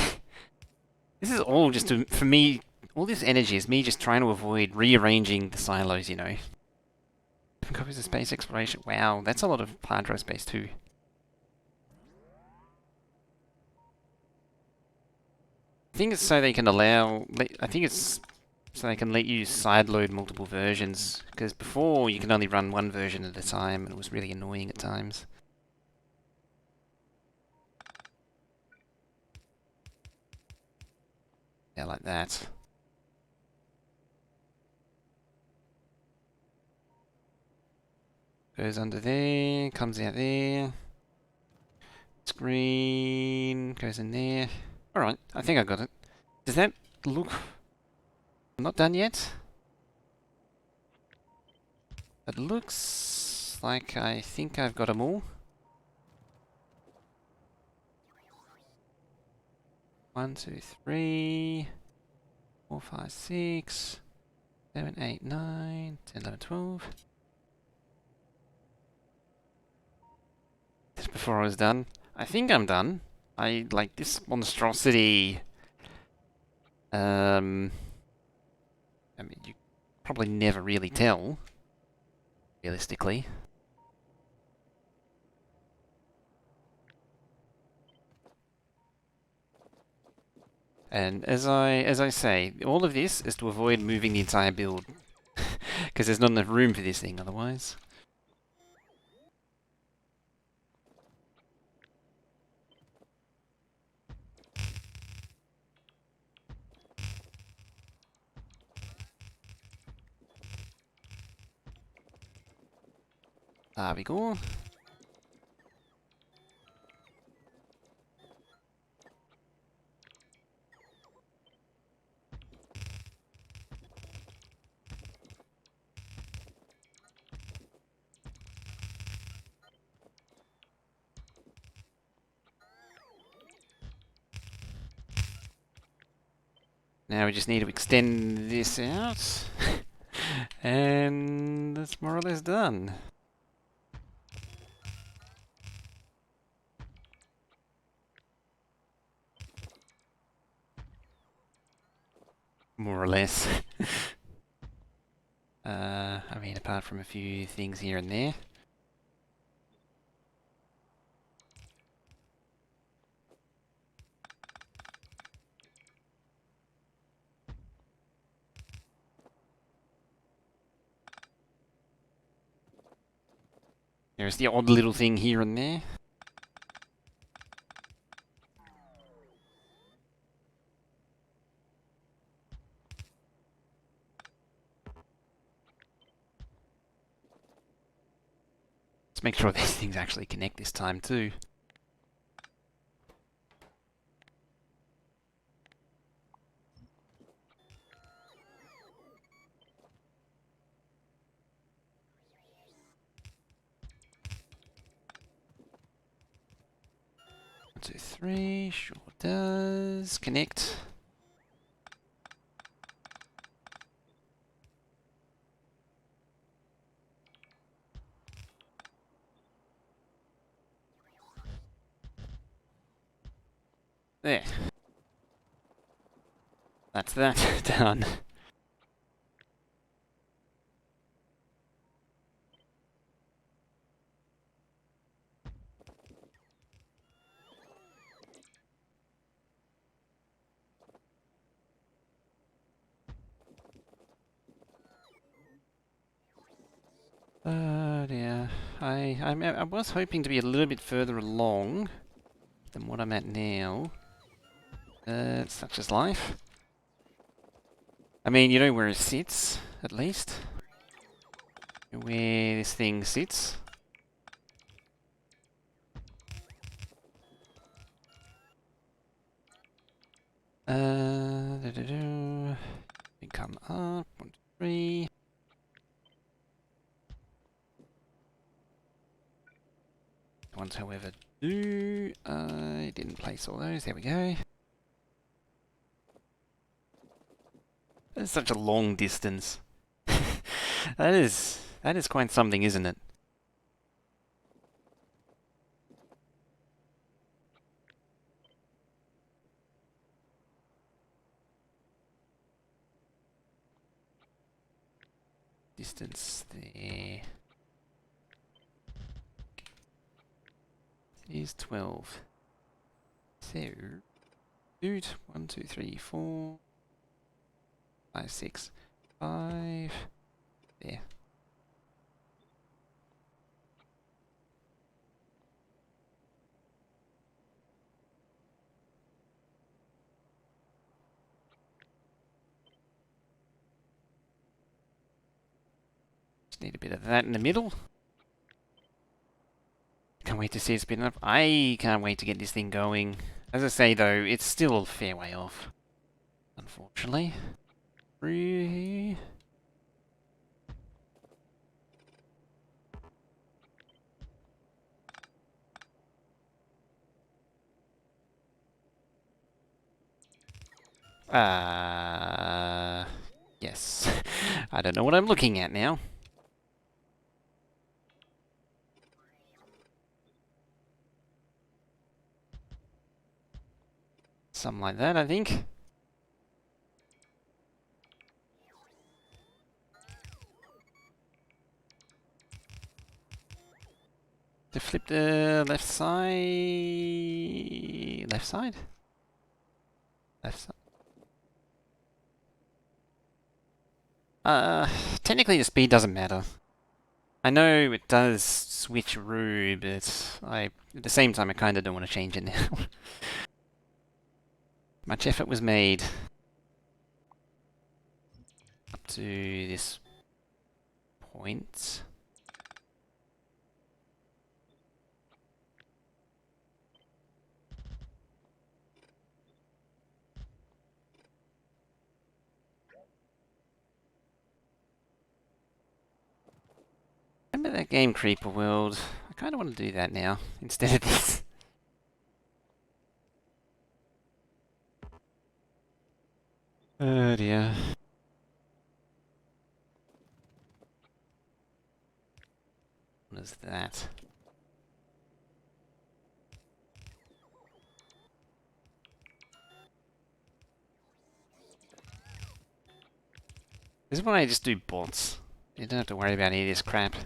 This is all just for me, all this energy is me just trying to avoid rearranging the silos, you know. Different copies of space exploration. Wow, that's a lot of hydro space too. I think it's so they can allow, I think it's so they can let you sideload multiple versions, because before you can only run one version at a time, and it was really annoying at times. Yeah, like that. Goes under there, comes out there. Screen, goes in there. Alright, I think I got it. Does that look... I'm not done yet? It looks like I think I've got them all. 1, 2, 3, 4, 5, 6, 7, 8, 9, 10, 11, 12. Just before I was done. I think I'm done. I like this monstrosity. I mean, you probably never really tell, realistically. And as I say, all of this is to avoid moving the entire build, because there's not enough room for this thing otherwise. There we go. Now we just need to extend this out, and that's more or less done. More or less. I mean, apart from a few things here and there. There's the odd little thing here and there. Let's make sure these things actually connect this time too. 2, 3. Sure does. Connect. There. That's that done. Yeah. I was hoping to be a little bit further along than what I'm at now. Such is life. I mean, you know where it sits, at least. Where this thing sits. We come up, 1, 2, 3. Ones, however, do. I didn't place all those. There we go. That's such a long distance. That is quite something, isn't it? Distance there is 12. So, dude, 1, 2, 3, 4, 5, 6, 5. There. Just need a bit of that in the middle. Can't wait to see it spin up. I can't wait to get this thing going. As I say though, it's still a fair way off. Unfortunately. Through. Yes. I don't know what I'm looking at now. Something like that, I think. To flip the left side. Left side? Left side. Technically the speed doesn't matter. I know it does switcheroo, but at the same time I kinda don't want to change it now. Much effort was made up to this point. Remember that game Creeper World? I kinda want to do that now, instead of this. Oh dear. What is that? This is why I just do bots. You don't have to worry about any of this crap.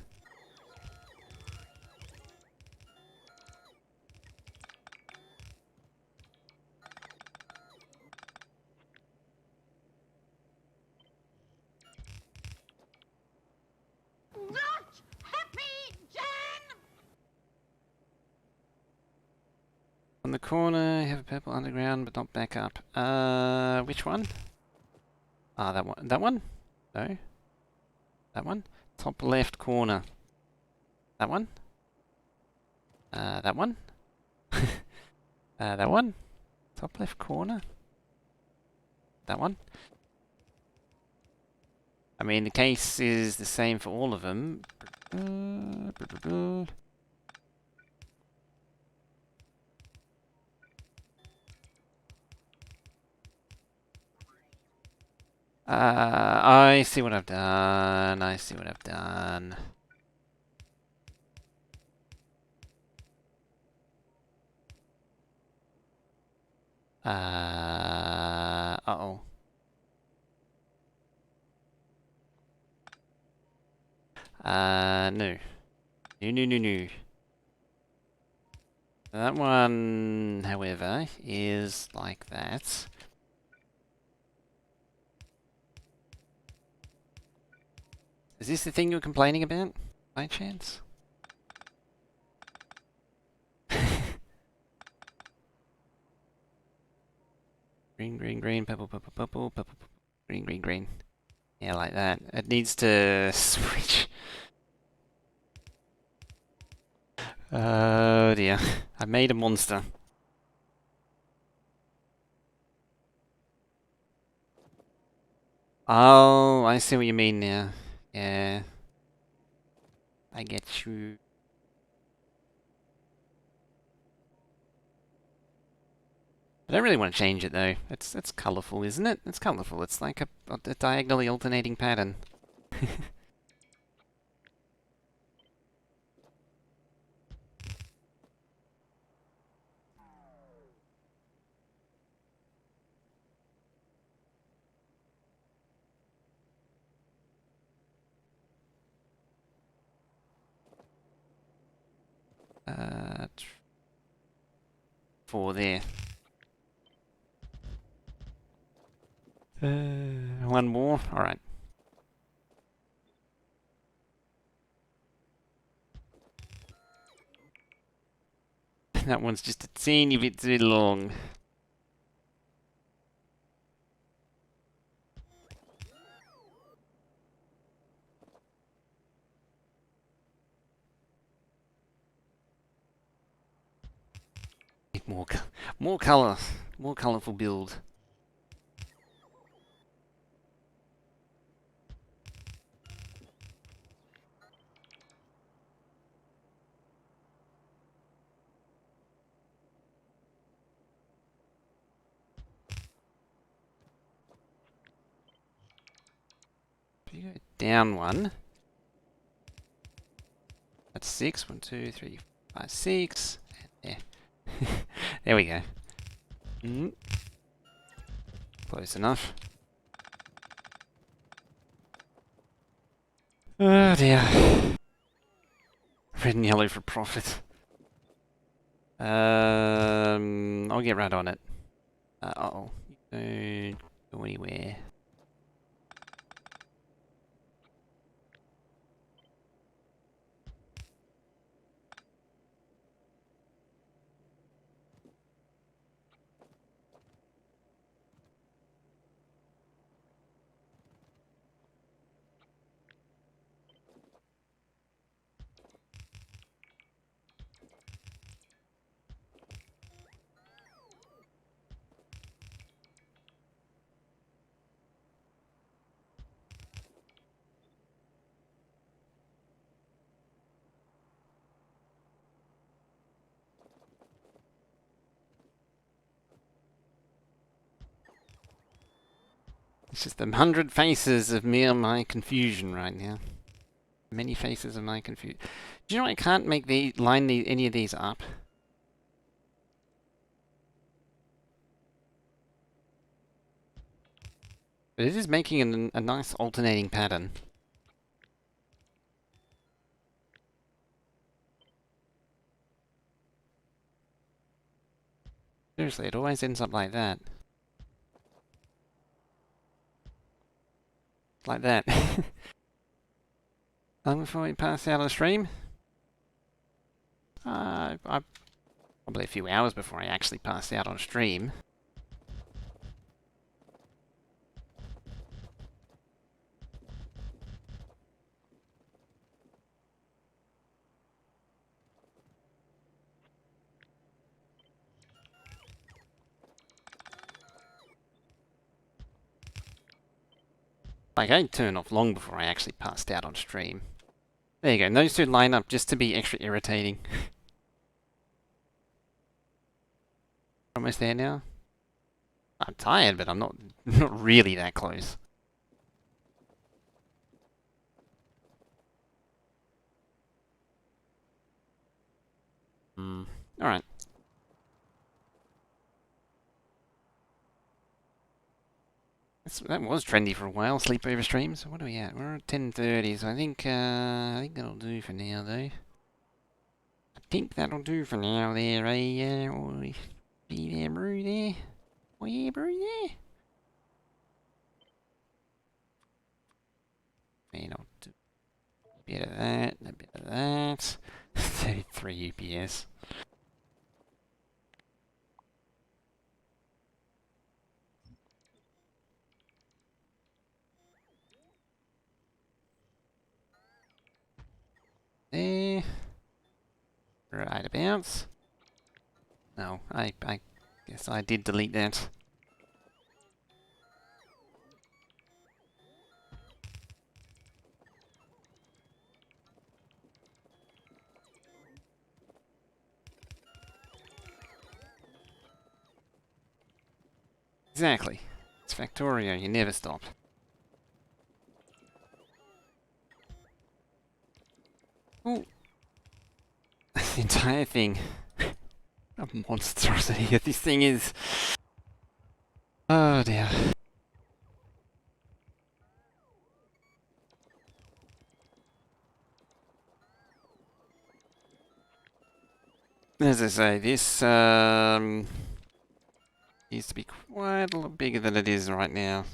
Not happy, Jen! On the corner, you have a purple underground, but not back up. Which one? Ah, that one. That one? No. That one? Top left corner. That one? That one? That one? Top left corner? That one? I mean, the case is the same for all of them. I see what I've done. I see what I've done. Uh-oh. No. No, no, no, no. That one, however, is like that. Is this the thing you're complaining about, by chance? Green, green, green, purple, purple, purple, purple, purple, green, green, green. Yeah, like that. It needs to switch. Oh dear. I made a monster. Oh, I see what you mean now. Yeah. I get you. I don't really want to change it though. It's colourful, isn't it? It's colourful. It's like a diagonally alternating pattern. Uh, 4 there. One more. All right. That one's just a teeny bit too long. More, more color, more colorful build. If you go down one, that's 6. 1, 2, 3, 5, 6. And there. There we go. Close enough. Oh dear. Red and yellow for profit. I'll get right on it. Uh-oh. Don't go anywhere. It's just 100 faces of me and my confusion right now. Many faces of my confusion. Do you know I can't make any of these up? But it is making a nice alternating pattern. Seriously, it always ends up like that. Like that. Long before we pass out on stream? Probably a few hours before I actually pass out on stream. Like, I'd turn off long before I actually passed out on stream. There you go, those two line up just to be extra irritating. Almost there now? I'm tired, but I'm not really that close. Alright. That was trendy for a while, sleepover streams. What are we at? We're at 10:30, so I think that'll do for now, though. I think that'll do for now there, oi. Be there, brew there. Oh yeah, brew there. And I'll do a bit of that, a bit of that. 33 UPS. There. Right about. No, I guess I did delete that. Exactly. It's Factorio, you never stop. Oh. The entire thing. A monstrosity this thing is. Oh dear. As I say, this used to be quite a lot bigger than it is right now.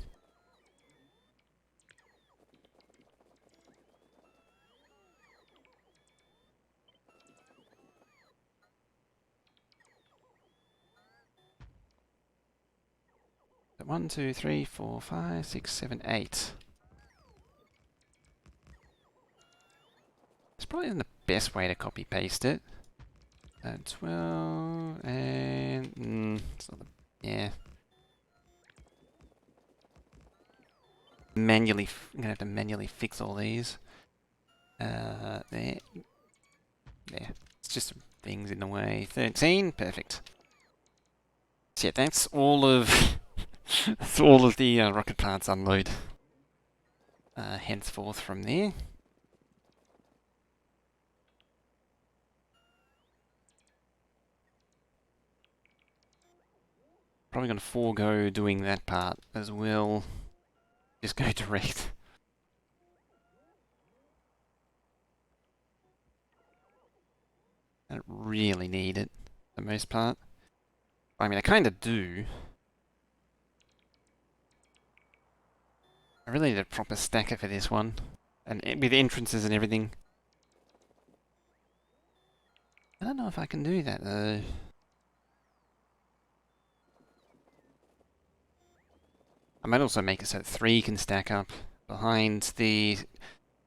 So 1, 2, 3, 4, 5, 6, 7, 8. It's probably the best way to copy paste it. 12 and it's not yeah. Manually, I'm gonna have to manually fix all these. There, there. It's just things in the way. 13, perfect. So yeah, that's all of that's all of the rocket parts unload. Henceforth from there. Probably going to forego doing that part as well. Just go direct. I don't really need it, for the most part. I mean, I kind of do. I really need a proper stacker for this one. And with entrances and everything. I don't know if I can do that, though. I might also make it so that 3 can stack up behind the...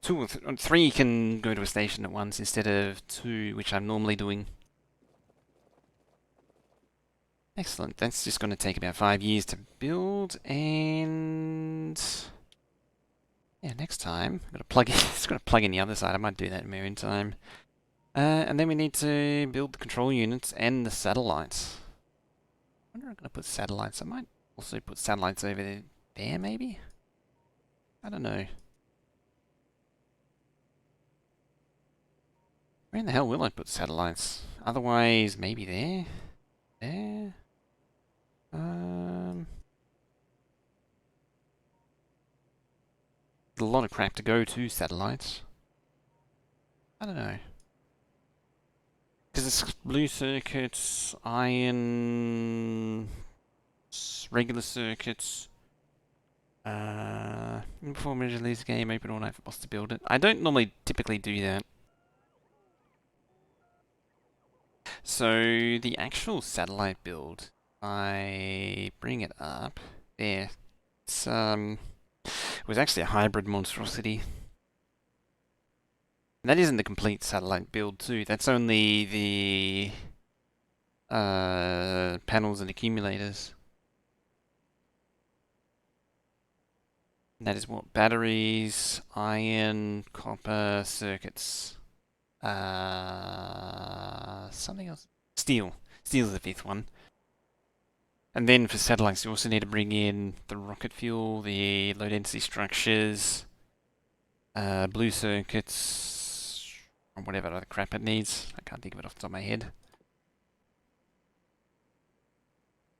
3 can go to a station at once instead of 2, which I'm normally doing. Excellent. That's just going to take about 5 years to build, and... yeah, next time, I'm going to plug in, it's going to plug in the other side. I might do that in my own time. And then we need to build the control units and the satellites. I wonder if I'm going to put satellites. I might also put satellites over there, maybe? I don't know. Where in the hell will I put satellites? Otherwise, maybe there? There? There's a lot of crap to go to satellites. I don't know. Because it's blue circuits, iron, regular circuits. Before we release the game, open all night for boss to build it. I don't normally typically do that. So the actual satellite build, I bring it up there. It's it was actually a hybrid monstrosity. And that isn't the complete satellite build too. That's only the panels and accumulators. And that is what? Batteries, iron, copper, circuits. Something else. Steel. Steel's the 5th one. And then for satellites, you also need to bring in the rocket fuel, the low density structures, blue circuits, or whatever other crap it needs. I can't think of it off the top of my head.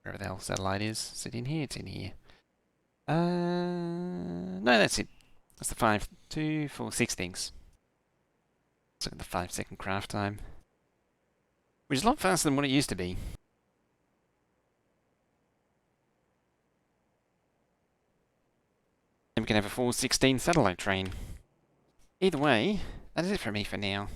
Wherever the hell satellite is. Is it in here? It's in here. No, that's it. That's the 5, 2, 4, 6 things. Let's look at the 5-second craft time. Which is a lot faster than what it used to be. And we can have a 416 satellite train. Either way, that is it for me for now.